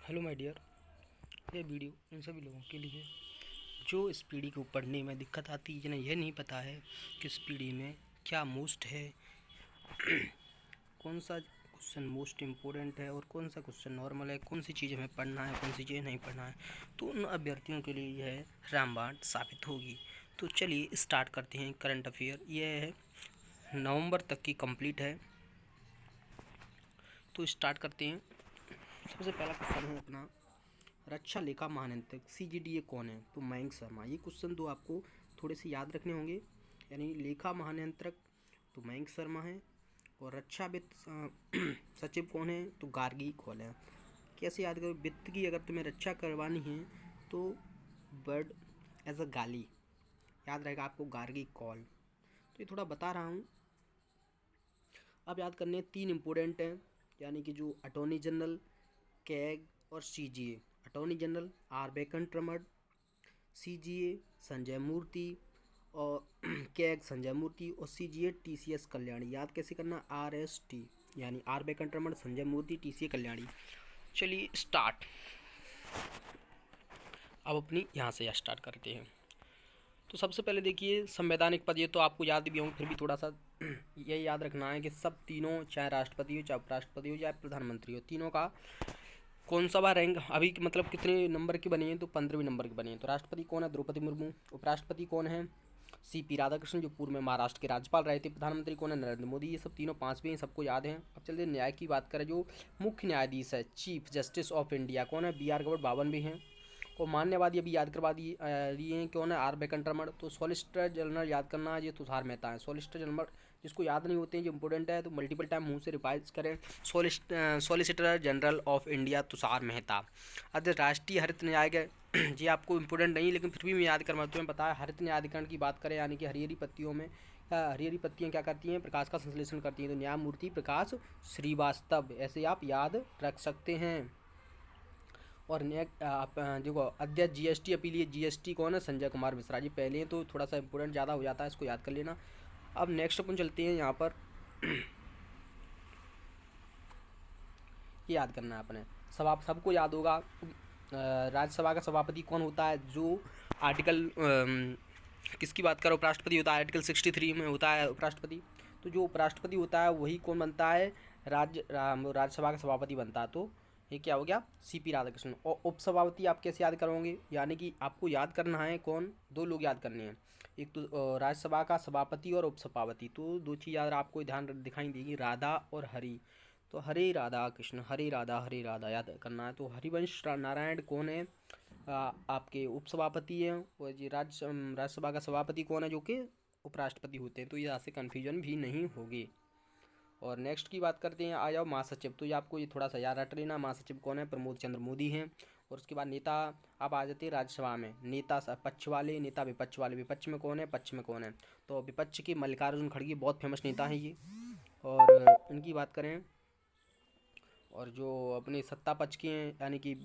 Hello my dear. ये video उन सभी लोगों के लिए जो इस पीढ़ी को पढ़ने में दिक्कत आती है, जिन्हें यह नहीं पता है कि इस पीढ़ी में क्या मोस्ट है, कौन सा क्वेश्चन मोस्ट इम्पोर्टेंट है और कौन सा क्वेश्चन नॉर्मल है, कौन सी चीज़ हमें पढ़ना है, कौन सी चीज़ नहीं पढ़ना है। तो उन अभ्यर्थियों के लिए यह रामबाण साबित होगी। तो चलिए स्टार्ट करते हैं। करंट अफेयर यह है नवंबर तक की कंप्लीट है, तो स्टार्ट करते हैं। सबसे पहला क्वेश्चन है अपना, रक्षा लेखा महानियंत्रक CGDA कौन है? तो मयंक शर्मा। ये क्वेश्चन तो आपको थोड़े से याद रखने होंगे। यानी लेखा महानियंत्रक तो मयंक शर्मा है, और रक्षा वित्त सचिव कौन है? तो गार्गी कौल है। कैसे याद करो? वित्त की अगर तुम्हें रक्षा करवानी है तो वर्ड एज अ गाली याद रहेगा आपको, गार्गी कौल। तो ये थोड़ा बता रहा हूँ। अब याद करने 3 इम्पोर्टेंट हैं, यानी कि जो अटॉर्नी जनरल, कैग और CGA। Attorney general R Venkataraman, CGA Sanjay Murthy, और कैग संजय मूर्ति, और CGA TCS कल्याणी। याद कैसे करना? RST, यानी आर वेंकटरमण, संजय मूर्ति, TCS कल्याणी। चलिए स्टार्ट। अब अपनी यहाँ से स्टार्ट करते हैं। तो सबसे पहले देखिए संवैधानिक पद, ये तो आपको याद भी होंगे, फिर भी थोड़ा सा ये याद रखना है कि सब तीनों, चाहे राष्ट्रपति हो, चाहे उपराष्ट्रपति हो, चाहे प्रधानमंत्री हो, तीनों का कौन सा रैंक अभी मतलब कितने नंबर की बनी है? तो 15वें नंबर की बनी है। तो राष्ट्रपति कौन है? द्रौपदी मुर्मू। उपराष्ट्रपति कौन है? CP राधाकृष्णन, जो पूर्व में महाराष्ट्र के राज्यपाल रहे थे। प्रधानमंत्री कौन है? नरेंद्र मोदी। ये सब तीनों 5वें हैं, सबको याद हैं। अब चलते न्याय की बात करें। जो मुख्य न्यायाधीश है, चीफ जस्टिस ऑफ इंडिया, कौन है? BR गवई, 52 हैं। और मान्यवादी अभी याद करवा दिए हैं, कौन है? आर वेंकटरमण। तो सॉलिसिटर जनरल याद करना है, ये तुषार मेहता है। सॉलिसिटर जनरल जिसको याद नहीं होते हैं, जो इंपॉर्टेंट है, तो मल्टीपल टाइम मुंह से रिवाइज करें। Solicitor general of India Tushar Mehta. अब राष्ट्रीय हरित न्यायालय ये आपको इंपॉर्टेंट नहीं, लेकिन फिर भी मैं याद करवा तुम्हें पता है। हरित न्यायाधिकरण की बात करें, यानी कि हरी पत्तियों में हरी पत्तियाँ क्या करती हैं? प्रकाश का संश्लेषण करती हैं। तो न्यायमूर्ति प्रकाश श्रीवास्तव, ऐसे आप याद रख सकते हैं। और आप देखो अध्यक्ष GST अपील, GST कौन है? संजय कुमार मिश्रा जी पहले हैं, तो थोड़ा सा इंपॉर्टेंट ज़्यादा हो जाता है, इसको याद कर लेना। अब नेक्स्ट अपन चलते हैं यहाँ पर। ये याद करना है अपने, सबको याद होगा। राज्यसभा का सभापति कौन होता है? जो आर्टिकल किसकी बात करो? उपराष्ट्रपति होता है। आर्टिकल 63 में होता है उपराष्ट्रपति। तो जो उपराष्ट्रपति होता है वही कौन बनता है? राज्यसभा का सभापति बनता है। तो ये क्या हो गया? CP राधाकृष्णन। और उपसभापति आप कैसे याद करोगे? यानी कि आपको याद करना है कौन? 2 लोग याद करने हैं, एक तो राज्यसभा का सभापति और उपसभापति। तो 2 चीज़ याद आपको ध्यान दिखाई देगी, राधा और हरि। तो हरे राधा कृष्ण, हरे राधा याद करना है। तो हरिवंश नारायण कौन है? आपके उपसभापति हैं। और ये राज्यसभा का सभापति कौन है? जो कि उपराष्ट्रपति होते हैं। तो यहाँ से कन्फ्यूजन भी नहीं होगी। और नेक्स्ट की बात करते हैं, आ जाओ महासचिव। तो ये आपको ये थोड़ा सा याद रख लेना, महासचिव कौन है? प्रमोद चंद्र मोदी हैं। और उसके बाद नेता आप आ जाते हैं राज्यसभा में। नेता पक्ष वाले, नेता विपक्ष वाले। विपक्ष में कौन है? पक्ष में कौन है? तो विपक्ष के मल्लिकार्जुन खड़गे, बहुत फेमस नेता हैं ये। और इनकी बात करें, और जो अपने सत्ता पक्ष के हैं, यानी कि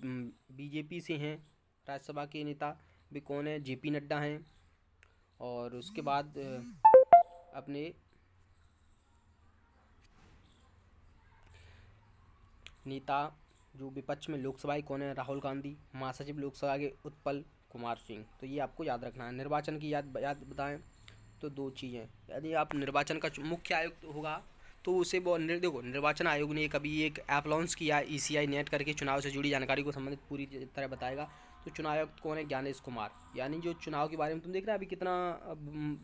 BJP से हैं राज्यसभा के नेता, भी कौन है? JP नड्डा हैं। और उसके बाद अपने नेता जो विपक्ष में लोकसभा कौन है? राहुल गांधी। महासचिव लोकसभा के उत्पल कुमार सिंह। तो ये आपको याद रखना है। निर्वाचन की याद बताएं तो 2 चीज़ें, यदि आप निर्वाचन का मुख्य आयुक्त होगा तो उसे वो देखो, निर्वाचन आयोग ने कभी एक ऐप लॉन्च किया, ECI नेट करके, चुनाव से जुड़ी जानकारी को संबंधित पूरी तरह बताएगा। तो चुनाव आयुक्त कौन है? ज्ञानेश कुमार। यानी जो चुनाव के बारे में तुम देख रहे हैं अभी कितना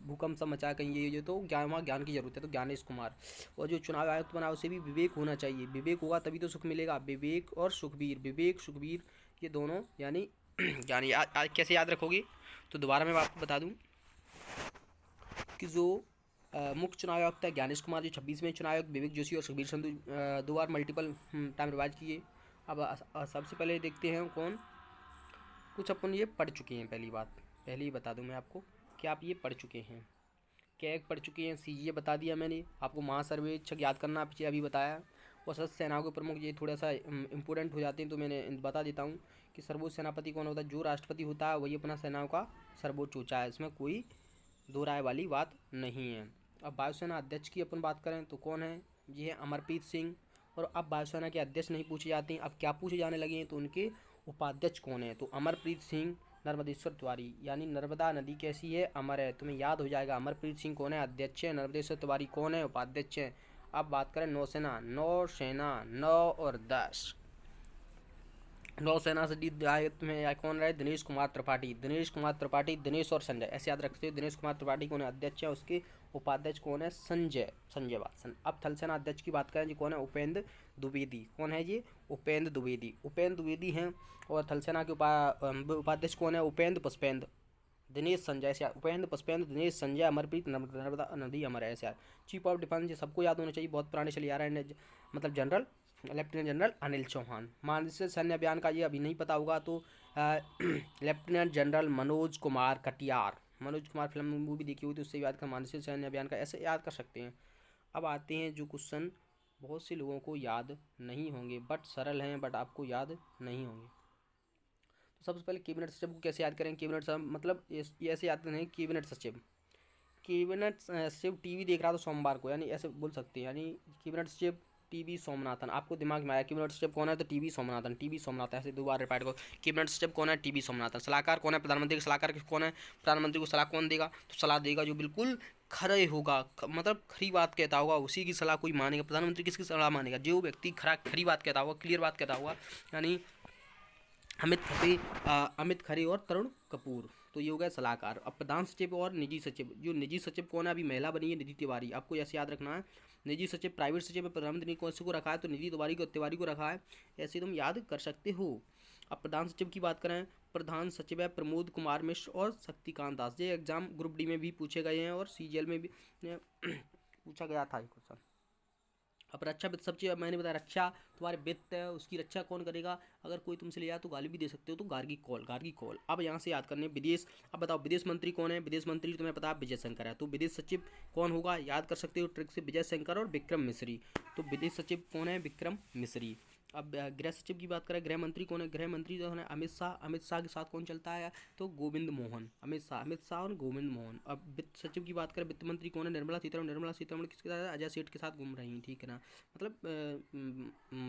भूकंप सा मचा कहीं, ये तो वहाँ ज्ञान की जरूरत है, तो ज्ञानेश कुमार। और जो चुनाव आयुक्त बना उसे भी विवेक होना चाहिए। विवेक होगा तभी तो सुख मिलेगा। विवेक और सुखबीर, विवेक सुखबीर, ये दोनों यानी ज्ञानी। कैसे याद रखोगे? तो दोबारा मैं आपको बता दूँ कि जो मुख्य चुनाव आयुक्त है ज्ञानेश कुमार जी, 26वें चुनाव आयुक्त विवेक जोशी और सुखबीर संधू 2 बार मल्टीपल टाइम रिवाइज किए। अब सबसे पहले देखते हैं कौन, कुछ अपन ये पढ़ चुके हैं। पहली बात पहले ही बता दूं मैं आपको कि आप ये पढ़ चुके हैं। कैग पढ़ चुके हैं, CGA बता दिया मैंने आपको। महासर्वेक्षक याद करना पीछे अभी बताया। और सशस्त्र सेनाओं के प्रमुख, ये थोड़ा सा इंपॉर्टेंट हो जाते हैं, तो मैंने बता देता हूँ कि सर्वोच्च सेनापति कौन होता है? जो राष्ट्रपति होता है वही अपना सेनाओं का सर्वोच्च ऊंचा है, इसमें कोई दो राय वाली बात नहीं है। अब वायुसेना अध्यक्ष की अपन बात करें तो कौन है? ये है अमरप्रीत सिंह। और अब वायुसेना के अध्यक्ष नहीं पूछे जाते हैं, अब क्या पूछे जाने लगे हैं, तो उनके उपाध्यक्ष कौन है। तो अमरप्रीत सिंह नर्मदेश्वर तिवारी, यानी नर्मदा नदी कैसी है, अमर है, तुम्हें याद हो जाएगा। अमरप्रीत सिंह कौन है, अध्यक्ष है, नर्मदेश्वर तिवारी कौन है, उपाध्यक्ष है। अब बात करें नौसेना, नौसेना 9 और 10। नौसेना से डी में कौन रहे, दिनेश कुमार त्रिपाठी, दिनेश कुमार त्रिपाठी, दिनेश और संजय ऐसे याद रखते हो। दिनेश कुमार त्रिपाठी कौन है, अध्यक्ष है, उसके उपाध्यक्ष कौन है, संजय, संजय वात्सन। अब थल सेना अध्यक्ष की बात करें जी, कौन है, उपेंद्र द्विवेदी, कौन है जी, उपेंद्र द्विवेदी, उपेंद्र द्विवेदी हैं। और थल सेना के उपाध्यक्ष कौन है, उपेंद्र पुष्पेंद्र, दिनेश संजय से, उपेंद्र पुष्पेंद्र, दिनेश संजय, अमरप्रीत नर्मदा नदी अमर है ऐसे। चीफ ऑफ डिफेंस, ये सबको याद होना चाहिए, बहुत पुराने चले आ रहे हैं, मतलब general, lieutenant general Anil Chauhan. मानसिक सैन्य अभियान का ये अभी नहीं पता होगा तो lieutenant general Manoj Kumar Katiyar, Manoj Kumar film movie देखी हुई तो उससे याद कर, मानसिक सैन्य अभियान का ऐसे याद कर सकते हैं। अब आते हैं जो क्वेश्चन बहुत से लोगों को याद नहीं होंगे, बट सरल हैं, बट आपको याद नहीं होंगे। तो सबसे पहले कैबिनेट सचिव को कैसे याद करें, कैबिनेट सचिव मतलब ये ऐसे याद करें, कैबिनेट सचिव, कैबिनेट सचिव टीवी देख रहा था सोमवार को, यानी ऐसे बोल सकते हैं, यानी कैबिनेट सचिव टीवी सोमनाथन, आपको दिमाग में आया कैबिनेट सचिव कौन है, तो टीवी सोमनाथन, टीवी सोमनाथन, ऐसे दो बार रिपीट करो, कैबिनेट सचिव कौन है, टीवी सोमनाथन। सलाहकार कौन है, प्रधानमंत्री के सलाहकार कौन है, प्रधानमंत्री को सलाह कौन देगा, तो सलाह देगा जो बिल्कुल खरे होगा, मतलब खरी बात कहता होगा, उसी की सलाह कोई मानेगा। प्रधानमंत्री किसकी सलाह मानेगा, जो व्यक्ति खरी बात कहता होगा, क्लियर बात कहता होगा, यानी अमित खरे और तरुण कपूर, तो ये हो गया सलाहकार। अब प्रधान सचिव और निजी सचिव, जो निजी सचिव कौन है, अभी महिला बनी है निधि तिवारी, आपको ऐसे याद रखना है। निजी सचिव प्राइवेट सचिव में प्रधानमंत्री ने कौन को रखा है, तो निधि तिवारी को रखा है, ऐसे तुम याद कर सकते हो। अब प्रधान सचिव की बात करें, प्रधान सचिव है प्रमोद कुमार मिश्र और शक्तिकांत दास। ये एग्जाम ग्रुप डी में भी पूछे गए हैं और सीजीएल में भी पूछा गया था क्वेश्चन। अब रक्षा वित्त सचिव, मैंने बताया रक्षा तुम्हारे वित्त है, उसकी रक्षा कौन करेगा, अगर कोई तुमसे ले जाए तो गाली भी दे सकते हो, तो गार्गी कॉल, गार्गी कॉल। अब यहाँ से याद करने विदेश, अब बताओ विदेश मंत्री कौन है, विदेश मंत्री तुम्हें पता है विजय शंकर है, तो विदेश सचिव कौन होगा, याद कर सकते हो ट्रिक से, विजय शंकर और विक्रम मिश्री, तो विदेश सचिव कौन है, विक्रम मिश्री। अब गृह सचिव की बात करें, गृह मंत्री कौन है, गृह मंत्री जो है अमित शाह, अमित शाह के साथ कौन चलता है, तो गोविंद मोहन, अमित शाह और गोविंद मोहन। अब वित्त सचिव की बात करें, वित्त मंत्री कौन है, निर्मला सीतारमण, निर्मला सीतारमण किसके साथ, अजय सेठ के साथ घूम रही हैं, ठीक है ना, मतलब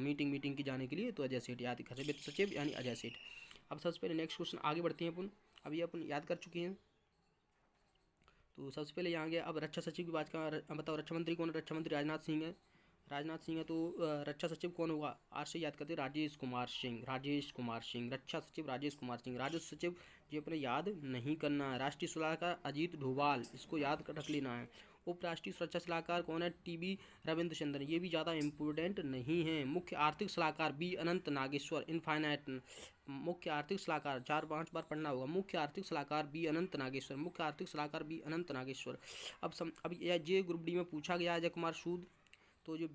मीटिंग की जाने के लिए, तो अजय सेठ याद कर, वित्त सचिव यानी अजय सेठ। अब सबसे पहले नेक्स्ट क्वेश्चन आगे बढ़ते हैं अपन, अभी अपन याद कर चुके हैं, तो सबसे पहले यहाँ गया। अब रक्षा सचिव की बात कर, बताओ रक्षा मंत्री कौन है, रक्षा मंत्री राजनाथ सिंह है, राजनाथ सिंह है, तो रक्षा सचिव कौन होगा, आज से याद करते हैं राजेश कुमार सिंह, राजेश कुमार सिंह, रक्षा सचिव राजेश कुमार सिंह। राजस्व सचिव जो अपने याद नहीं करना है, राष्ट्रीय सलाहकार अजीत डोभाल, इसको याद रख लेना है। उप राष्ट्रीय सुरक्षा सलाहकार कौन है, टीबी रविंद्र चंद्रन, ये भी ज़्यादा इंपॉर्टेंट नहीं है। मुख्य आर्थिक सलाहकार बी अनंत नागेश्वर, इनफाइनाइट, मुख्य आर्थिक सलाहकार 4-5 बार पढ़ना होगा, मुख्य आर्थिक सलाहकार बी अनंत नागेश्वर, मुख्य आर्थिक सलाहकार बी अनंत नागेश्वर। अब ये ग्रुप डी में पूछा गया अजय कुमार सूद, तो जो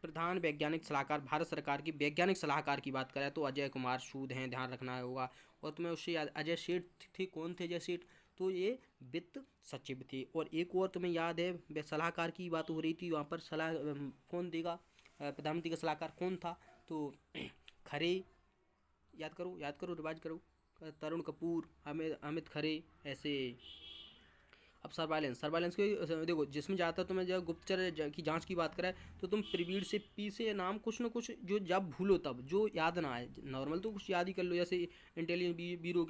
प्रधान वैज्ञानिक सलाहकार भारत सरकार की वैज्ञानिक सलाहकार की बात करें तो अजय कुमार सूद हैं, ध्यान रखना होगा। और तुम्हें उससे याद अजय सेठ थे, कौन थे अजय सेठ, तो ये वित्त सचिव थे। और एक और तुम्हें याद है सलाहकार की बात हो रही थी, वहाँ पर सलाह कौन देगा, प्रधानमंत्री का सलाहकार कौन था, तो खरे, याद करो रिवाइज करो, तरुण कपूर, अमित खरे, ऐसे। अब सर्वाइलेंस के देखो, जिसमें ज़्यादातर तुम्हें जब गुप्तचर की जांच की बात करें तो तुम प्रिवीड से पी से नाम कुछ ना कुछ जो जब भूलो तब जो याद ना आए, नॉर्मल तो कुछ याद ही कर लो, जैसे इंटेलिजेंस ब्यूरो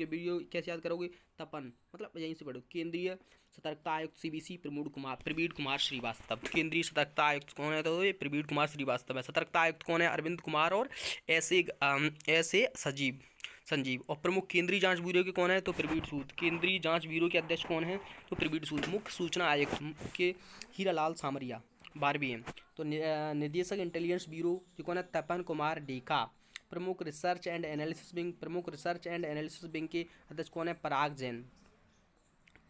कैसे याद करोगे, तपन, मतलब यहीं से पढ़ो। केंद्रीय सतर्कता आयुक्त सीबीसी प्रवीण कुमार श्रीवास्तव, केंद्रीय सतर्कता आयुक्त कौन है, तो ये प्रवीण कुमार श्रीवास्तव है। सतर्कता आयुक्त कौन है, अरविंद कुमार और ऐसे संजीव। और प्रमुख केंद्रीय जांच ब्यूरो के कौन है, तो प्रवीण सूद, केंद्रीय जांच ब्यूरो के अध्यक्ष कौन है, तो प्रवीण सूद। मुख्य सूचना आयुक्त के हीरालाल सामरिया 12 हैं। तो निदेशक इंटेलिजेंस ब्यूरो जो कौन है, तपन कुमार डेका। प्रमुख रिसर्च एंड एनालिसिस विंग के अध्यक्ष कौन है, पराग जैन।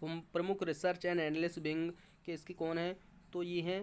प्रमुख रिसर्च एंड एनालिसिस विंग के इसके कौन है, तो ये हैं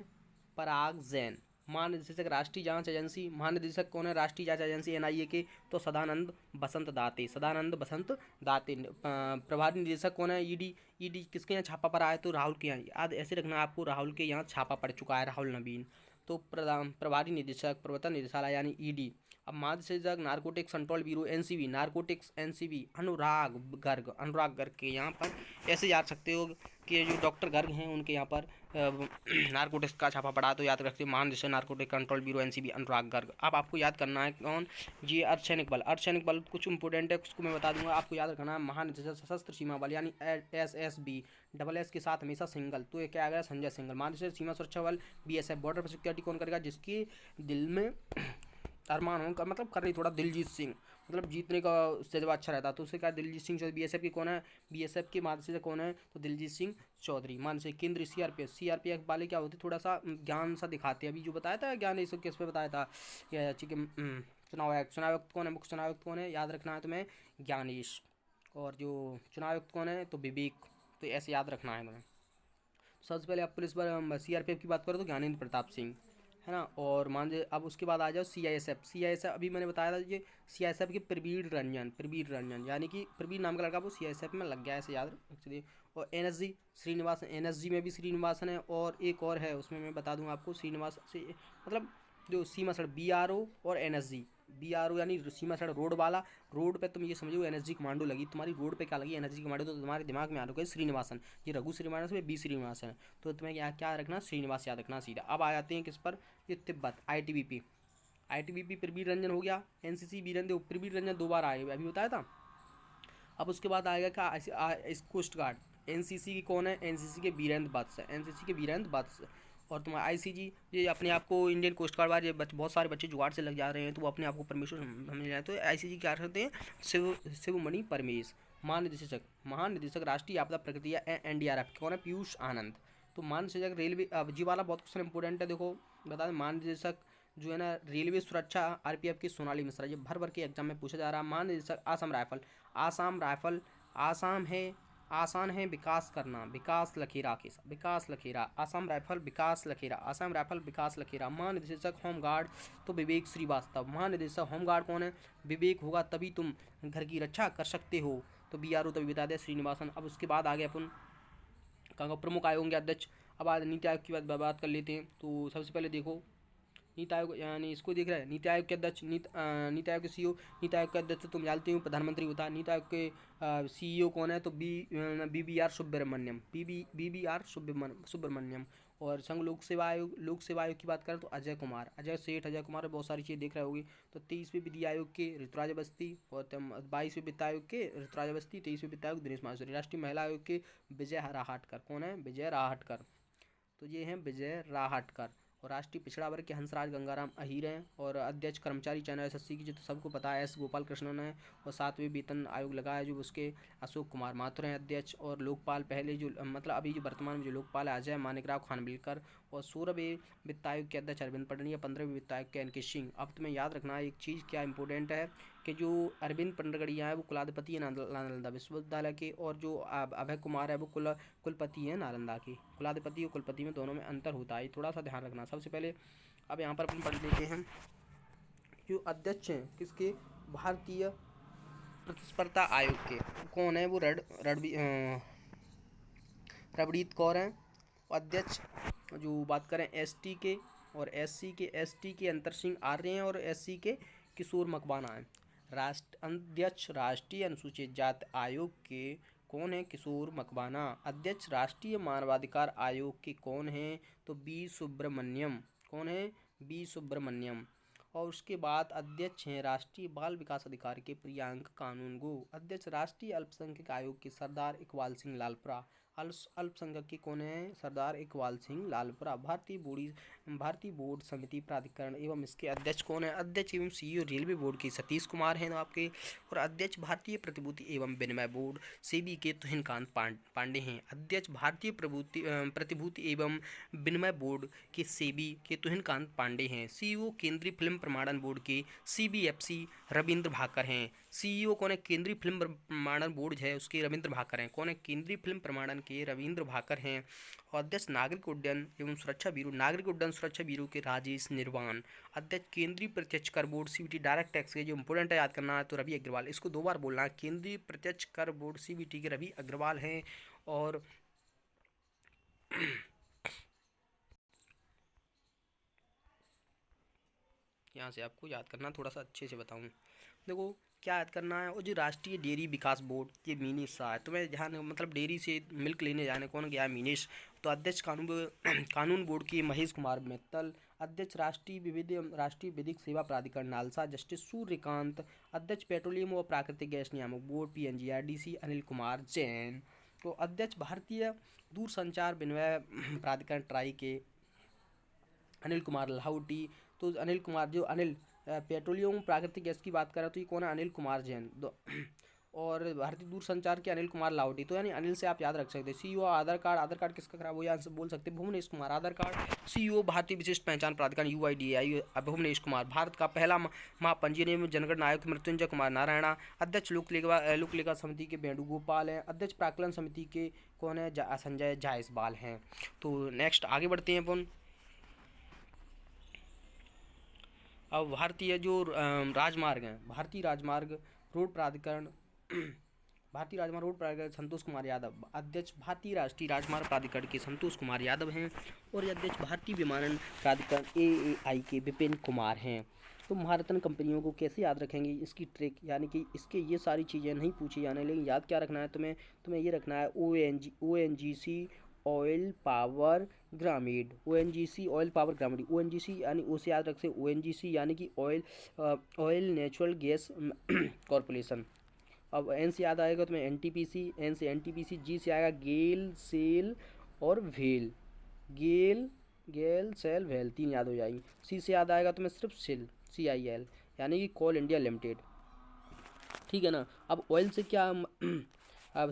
पराग जैन। महानिदेशक राष्ट्रीय जांच एजेंसी, महानिदेशक कौन है राष्ट्रीय जांच एजेंसी एनआईए के, तो सदानंद बसंत दाते। प्रभारी निदेशक कौन है, ईडी किसके यहाँ छापा पड़ा है, तो राहुल के यहाँ, याद ऐसे रखना आपको, राहुल के यहाँ छापा पड़ चुका है, राहुल नवीन। तो प्रभारी निदेशक प्रवर्तन निदेशालय यानी ईडी। अब महानिदेशक नारकोटिक्स कंट्रोल ब्यूरो एनसीबी, अनुराग गर्ग के यहाँ पर ऐसे याद सकते हो, कि जो डॉक्टर गर्ग हैं उनके यहाँ पर नारकोटिक्स का छापा पड़ा, तो याद रखिए महानिदेशक नारकोटिक कंट्रोल ब्यूरो एनसीबी अनुराग गर्ग। अब आपको याद करना है कौन, ये अर्धसैनिक बल। अर्धसैनिक बल कुछ इंपॉर्टेंट है, उसको मैं बता दूंगा, आपको याद रखना है महानिदेशक सशस्त्र सीमा बल यानी SSB, डबल एस के साथ हमेशा सिंगल, तो ये क्या आ गया, संजय सिंघल। महानिदेशक सीमा सुरक्षा बल BSF, बॉर्डर पर सिक्योरिटी कौन करेगा, जिसके दिल में अरमान हो, मतलब कर रही थोड़ा, दिलजीत सिंह, मतलब जीतने का जज्बा अच्छा रहता, तो उससे क्या दिलजीत सिंह चौधरी। BSF की कौन है, BSF के महानिदेशक कौन है, तो दिलजीत सिंह चौधरी। मानसिक केंद्रीय CRPF वाले क्या होते, थोड़ा सा ज्ञान सा दिखाते हैं, अभी जो बताया था ज्ञान, इस किस पे बताया था, चुनाव आयुक्त कौन है, मुख्य चुनाव आयुक्त कौन है, याद रखना है तुम्हें, ज्ञानेश। और जो चुनाव आयुक्त कौन है, तो विवेक। तो ऐसे याद रखना है तुम्हें। सबसे पहले आप पुलिस पर CRPF की बात करो तो ज्ञानेंद्र प्रताप सिंह, है ना। और मान लीजिए अब उसके बाद आ जाओ CISF अभी मैंने बताया था, ये CISF के प्रवीण रंजन यानी कि प्रवीण नाम का लड़का, वो CISF में लग गया, ऐसे याद रख चलिए। और NSG श्रीनिवासन, NSG में भी श्रीनिवासन है, और एक और है उसमें मैं बता दूंगा आपको, श्रीनिवास से मतलब जो सीमा सड़क BRO और NSG। BRO यानी सीमा सड़क रोड वाला, रोड पे तुम ये समझो NSG कमांडो लगी तुम्हारी, रोड पे क्या लगी, NSG कमांडो, तो तुम्हारे दिमाग में आ रहा है श्रीनिवासन, ये रघु श्रीनिवासन में B श्रीनिवासन है, तो तुम्हें क्या रखना, श्रीनिवास याद रखना सीधा। अब आ जाते हैं किस पर, ये तिब्बत ITBP प्रवीण रंजन हो गया। NCC वीरेंद्र प्रवीण रंजन 2 बार आए, अभी बताया था। अब उसके बाद आएगा क्या, कोस्ट गार्ड। NCC की कौन है, NCC के वीरेंद्र वत्स है, NCC के वीरेंद्र वत्स। और तुम्हारा ICG, ये अपने आप को इंडियन कोस्ट गार्ड वाले बहुत सारे बच्चे जुगाड़ से लग जा रहे हैं, तो वो अपने आप को परमेश्वर समझ जाए, तो ICG क्या करते हैं, शिवमणि परमेश। महानिदेशक राष्ट्रीय आपदा प्रक्रिया NDRF कौन है, पीयूष आनंद। तो महानिदेशक रेलवे, अब जी वाला बहुत क्वेश्चन इंपॉर्टेंट है, देखो बता दें, महानिदेशक जो है ना रेलवे सुरक्षा RPF की सोनाली मिश्रा, ये भर के एग्जाम में पूछा जा रहा है। महानिदेशक आसाम राइफल, आसान है विकास करना, विकास लखेरा, आसाम राइफल विकास लखेरा। महानिदेशक होमगार्ड, तो विवेक श्रीवास्तव। महानिदेशक होमगार्ड कौन है, विवेक होगा तभी तुम घर की रक्षा कर सकते हो, तो BRO तभी बता दे, श्रीनिवासन। अब उसके बाद आगे अपन कहाँ प्रमुख आयोग के अध्यक्ष। अब आज नीति आयोग की बात कर लेते हैं, तो सबसे पहले देखो नीति आयोग यानी इसको देख रहे हैं, नीति आयोग के अध्यक्ष, नीति आयोग के CEO, नीति आयोग के अध्यक्ष तो तुम जानते हो प्रधानमंत्री होता है। नीति आयोग के CEO कौन है, तो BBR सुब्रमण्यम। और संघ लोक सेवा आयोग की बात करें तो अजय कुमार, अजय कुमार बहुत सारी चीज़ें देख रहे होगी। तो 23वें विधि आयोग के ऋतुराज अवस्थी, और 22वें वित्त आयोग के ऋतुराज अवस्थी, 23वें वित्त आयोग दिनेश माहेश्वरी। राष्ट्रीय महिला आयोग के विजय राहटकर, कौन है, विजय राहटकर, तो ये हैं विजय राहटकर। और राष्ट्रीय पिछड़ा वर्ग के हंसराज गंगाराम अहीर हैं। और अध्यक्ष कर्मचारी चयन SSC की, जो तो सबको पता है, S गोपाल कृष्णन है। और 7वें वेतन आयोग लगा है, जो उसके अशोक कुमार माथुर हैं अध्यक्ष। और लोकपाल पहले जो मतलब अभी जो वर्तमान में जो लोकपाल है अजय मानिकराव खानविलकर। और 16वें वित्त आयोग के अध्यक्ष अरविंद पटनिया, 15वें वित्त आयोग के NK सिंह। अब तुम्हें याद रखना है एक चीज़ क्या इंपॉर्टेंट है, कि जो अरविंद पटगड़िया है वो कुलाधिपति है नालंदा विश्वविद्यालय के, और जो अभय कुमार है वो कुलपति है नालंदा के। कुलाधिपति और कुलपति में दोनों में अंतर होता है, थोड़ा सा ध्यान रखना। सबसे पहले अब यहाँ पर अपन पढ़ लेते हैं, जो अध्यक्ष हैं किसके, भारतीय प्रतिस्पर्धा आयोग के, कौन है वो, रवनीत कौर हैं। अध्यक्ष जो बात करें ST के और SC के अंतर सिंह आर्य हैं, और SC के किशोर मकवाना हैं। अध्यक्ष राष्ट्रीय अनुसूचित जाति आयोग के कौन है, किशोर मकवाना। अध्यक्ष राष्ट्रीय मानवाधिकार आयोग के कौन है, तो B सुब्रमण्यम, कौन है, B सुब्रमण्यम। और उसके बाद अध्यक्ष हैं राष्ट्रीय बाल विकास अधिकार के प्रियांक कानूनगो। अध्यक्ष राष्ट्रीय अल्पसंख्यक आयोग के सरदार इकबाल सिंह लालपुरा। अल्पसंख्यक के कौन है, सरदार इकबाल सिंह लालपुरा। भारतीय बोर्ड समिति प्राधिकरण एवं इसके अध्यक्ष कौन है, अध्यक्ष एवं CEO रेलवे बोर्ड के सतीश कुमार हैं आपके। और अध्यक्ष भारतीय प्रतिभूति एवं विनिमय बोर्ड SEBI के तुहिनकांत पांडे हैं। अध्यक्ष भारतीय प्रतिभूति एवं विनिमय बोर्ड के SEBI के तुहिनकांत पांडे हैं। CEO केंद्रीय फिल्म प्रमाणन बोर्ड के CBFC रविंद्र भाकर हैं। CEO कौन है, केंद्रीय फिल्म प्रमाणन बोर्ड है उसके रविंद्र भाकर हैं। कौन है, केंद्रीय फिल्म प्रमाणन के रविंद्र भाकर हैं। और अध्यक्ष नागरिक उड्डयन सुरक्षा ब्यूरो के राजेश निर्वाण। अध्यक्ष केंद्रीय प्रत्यक्ष कर बोर्ड CBT डायरेक्ट टैक्स के, जो इंपॉर्टेंट है याद करना है, तो रवि अग्रवाल। इसको 2 बार बोलना है, केंद्रीय प्रत्यक्ष कर बोर्ड CBT के रवि अग्रवाल हैं। और यहाँ से आपको याद करना, थोड़ा सा अच्छे से बताऊँ। देखो क्या याद करना है, और जो राष्ट्रीय डेयरी विकास बोर्ड ये मीनेश शाह है। तुम्हें जहाँ मतलब डेयरी से मिल्क लेने जाने कौन गया है, मीनेश। तो अध्यक्ष कानून बोर्ड की महेश कुमार मित्तल। अध्यक्ष राष्ट्रीय विधिक सेवा प्राधिकरण नालसा जस्टिस सूर्यकांत। अध्यक्ष पेट्रोलियम व प्राकृतिक गैस नियामक बोर्ड PNGRDC अनिल कुमार जैन। तो अध्यक्ष भारतीय दूरसंचार विनिमय प्राधिकरण ट्राई के अनिल कुमार लाहौटी। तो अनिल कुमार जो अनिल पेट्रोलियम प्राकृतिक गैस की बात करें तो ये कौन है, अनिल कुमार जैन। और भारतीय दूरसंचार के अनिल कुमार लाहौटी। तो यानी अनिल से आप याद रख सकते हैं। CEO आधार कार्ड किसका खराब हो, यहाँ से बोल सकते हैं भुवनेश कुमार। आधार कार्ड CEO भारतीय विशिष्ट पहचान प्राधिकरण UIDAI भुवनेश कुमार। भारत का पहला महापंजीयन एवं जनगणना आयुक्त मृत्युंजय कुमार नारायणा। अध्यक्ष लोक लेखा समिति के वेणुगोपाल हैं। अध्यक्ष प्राक्कलन समिति के कौन है, संजय जायसवाल हैं। तो नेक्स्ट आगे बढ़ते हैं अपन। अब भारतीय जो राजमार्ग हैं, भारतीय राजमार्ग रोड प्राधिकरण संतोष कुमार यादव। अध्यक्ष भारतीय राष्ट्रीय राजमार्ग प्राधिकरण के संतोष कुमार यादव हैं। और ये अध्यक्ष भारतीय विमानन प्राधिकरण AAI के विपिन कुमार हैं। तो महारत्न कंपनियों को कैसे याद रखेंगे, इसकी ट्रिक यानी कि इसके ये सारी चीज़ें नहीं पूछी जाने, लेकिन याद क्या रखना है तुम्हें ये रखना है ONGC ऑयल पावर ग्रामीण। ONGC ऑयल पावर ग्रामीण। ONGC यानी ओ से याद रखते, ONGC यानी कि ऑयल नेचुरल गैस कॉरपोरेशन। अब N से याद आएगा तुम्हें NTPC, N से NTPC। G से आएगा गेल सेल और वेल, गेल सेल वेल, 3 याद हो जाएगी। C से याद आएगा तुम्हें सिर्फ सेल CIL यानी कि कोल इंडिया लिमिटेड, ठीक है ना। अब ऑयल से क्या अब अब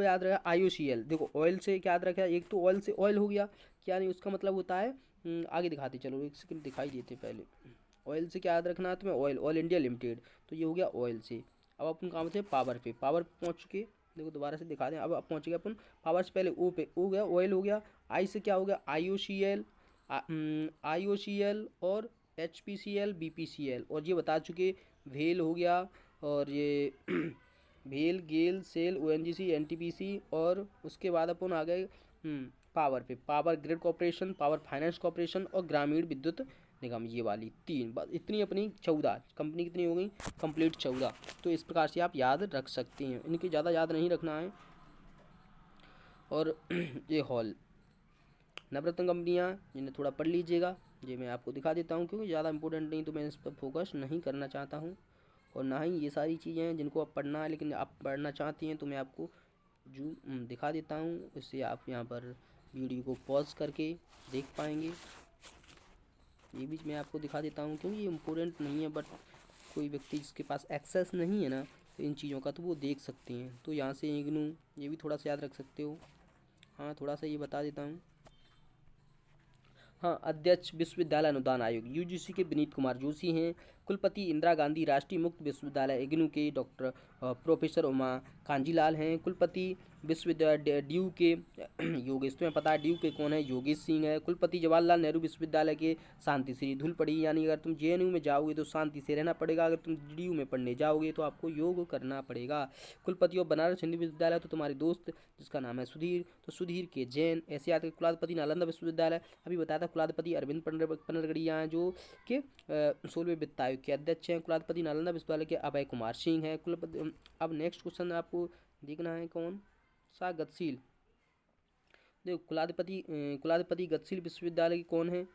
याद रखा IOCL। देखो ऑयल से क्या याद रखा, एक तो ऑयल से ऑयल हो गया, क्या नहीं उसका मतलब होता है, आगे दिखाते चलो, एक सेकंड दिखाई देते पहले। ऑयल से क्या याद रखना है तुम्हें, ऑयल इंडिया लिमिटेड। तो ये हो गया ऑयल से। अब अपन काम से पावर पे पहुंच चुके। देखो दोबारा से दिखा दें, अब पहुंच गए अपन पावर से, पहले ओ पे हो गया, ऑयल हो गया। आई से क्या हो गया, IOCL और HPCL BPCL। और ये बता चुके, वेल हो गया, और ये भेल गेल सेल ONGC NTPC। और उसके बाद अपन आ गए पावर पे, power grid corporation, power finance corporation और ग्रामीण विद्युत निगम। ये वाली 3 बस, इतनी अपनी 14 कंपनी कितनी हो गई कंप्लीट, 14। तो इस प्रकार से आप याद रख सकते हैं, इनकी ज़्यादा याद नहीं रखना है। और ये हॉल नवरत्न कंपनियाँ, जिन्हें थोड़ा पढ़ लीजिएगा, ये मैं आपको दिखा देता हूँ क्योंकि ज़्यादा इंपॉर्टेंट नहीं, तो मैं इस पर फोकस नहीं करना चाहता हूँ। और ना ही ये सारी चीज़ें हैं जिनको आप पढ़ना है, लेकिन आप पढ़ना चाहती हैं तो मैं आपको जो दिखा देता हूँ, इससे आप यहाँ पर वीडियो को पॉज करके देख पाएंगे। ये भी मैं आपको दिखा देता हूँ क्योंकि ये इम्पोर्टेंट नहीं है, बट कोई व्यक्ति जिसके पास एक्सेस नहीं है ना तो इन चीज़ों का, तो वो देख सकते हैं। तो यहाँ से इग्नू ये भी थोड़ा सा याद रख सकते हो। हाँ थोड़ा सा ये बता देता हूँ। हाँ, अध्यक्ष विश्वविद्यालय अनुदान आयोग UGC के विनीत कुमार जोशी हैं। कुलपति इंदिरा गांधी राष्ट्रीय मुक्त विश्वविद्यालय इग्नू के डॉक्टर प्रोफेसर उमा कांजीलाल हैं। कुलपति विश्वविद्यालय ड्यू के योगेश, तुम्हें पता है ड्यू के कौन है, योगेश सिंह है। कुलपति जवाहरलाल नेहरू विश्वविद्यालय के शांति श्री धूलपड़ी, यानी अगर तुम JNU में जाओगे तो शांति से रहना पड़ेगा, अगर तुम DU में पढ़ने जाओगे तो आपको योग करना पड़ेगा। कुलपति और बनारस हिंदू विश्वविद्यालय, तो तुम्हारे दोस्त जिसका नाम है सुधीर, तो सुधीर के जैन। ऐसे याद। कुलाधिपति नालंदा विश्वविद्यालय, अभी बताया था कुलाधिपति अरविंद पनरगड़िया हैं जो कि 16वें वित्त आयोग के अध्यक्ष हैं। कुलाधिपति नालंदा विश्वविद्यालय के अभय कुमार सिंह हैं। कुलपति, अब नेक्स्ट क्वेश्चन आपको देखना है कौन सा, गतिशील। देखो कुलाधिपति गतिशील विश्वविद्यालय की कौन है,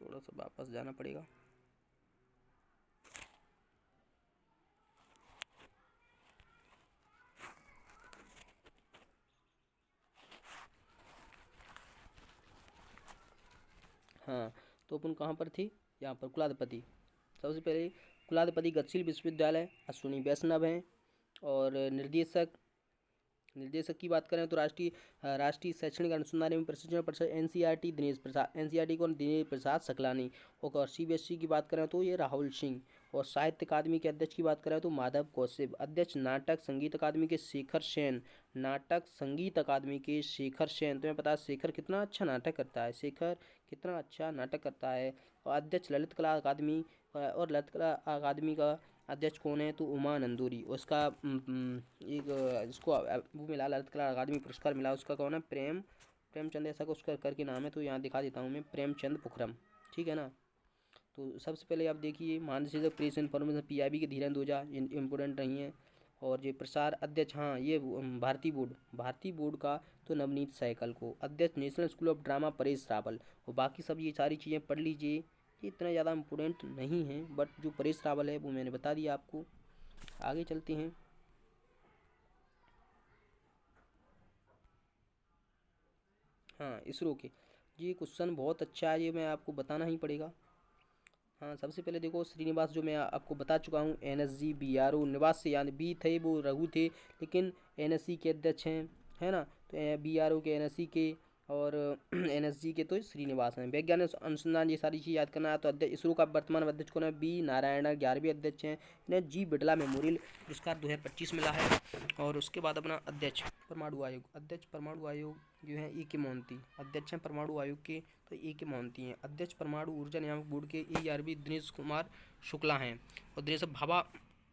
थोड़ा सा वापस जाना पड़ेगा। हाँ तो अपन कहाँ पर थे, यहाँ पर कुलाधिपति। सबसे पहले कुलाधिपति गतिशील विश्वविद्यालय अश्विनी वैष्णव हैं। और निर्देशक की बात करें तो राष्ट्रीय शैक्षणिक अनुसंधान एवं प्रशिक्षण परिषद NCERT दिनेश प्रसाद, NCERT को दिनेश प्रसाद सकलानी। और CBSE की बात करें तो ये राहुल सिंह। और साहित्य अकादमी के अध्यक्ष की बात करें तो माधव कौशिक। अध्यक्ष नाटक संगीत अकादमी के शेखर सेन, नाटक संगीत अकादमी के शेखर सेन। तुम्हें पता है शेखर कितना अच्छा नाटक करता है, शेखर कितना अच्छा नाटक करता है। और अध्यक्ष ललित कला अकादमी, और ललित कला अकादमी का अध्यक्ष कौन है, तो उमा नंदूरी। उसका एक जिसको वो मिला ललित कला अकादमी पुरस्कार मिला, उसका कौन है, प्रेमचंद ऐसा कुछ करके नाम है, तो यहाँ दिखा देता हूँ मैं, प्रेमचंद पोखरम, ठीक है ना। तो सबसे पहले आप देखिए महानिदेशक प्रेस इन्फॉर्मेशन PIB के धीरेन्द्र ओझा इम्पोर्टेंट नहीं है। और ये प्रसार अध्यक्ष, हाँ ये भारतीय बोर्ड का तो नवनीत सहगल को, अध्यक्ष national school of drama Paresh Rawal. और बाकी सब ये सारी चीज़ें पढ़ लीजिए, ये इतना ज़्यादा इम्पोर्टेंट नहीं है, बट जो परेश रावल है वो मैंने बता दिया आपको। आगे चलते हैं। हाँ इसरो के, ये क्वेश्चन बहुत अच्छा है, ये मैं आपको बताना ही पड़ेगा। हाँ सबसे पहले देखो श्रीनिवास, जो मैं आपको बता चुका हूँ, NSG BRO निवास से, यानी बी थे वो रघु थे, लेकिन NSC के अध्यक्ष हैं, है ना। तो BRO के, NSC के और NSG के तो श्रीनिवास हैं। वैज्ञानिक अनुसंधान, ये सारी चीज़ याद करना है। तो अध्यक्ष इसरो का वर्तमान अध्यक्ष कौन है? B नारायण, 11वें अध्यक्ष हैं। इन्हें G बिड़ला मेमोरियल पुरस्कार 2025 मिला है। और उसके बाद अपना अध्यक्ष परमाणु आयोग जो है के मोहंती अध्यक्ष हैं परमाणु आयोग के, तो के मोहंती हैं। अध्यक्ष परमाणु ऊर्जा नियामक बोर्ड के ARB दिनेश कुमार शुक्ला हैं। और दिनेश भाभा,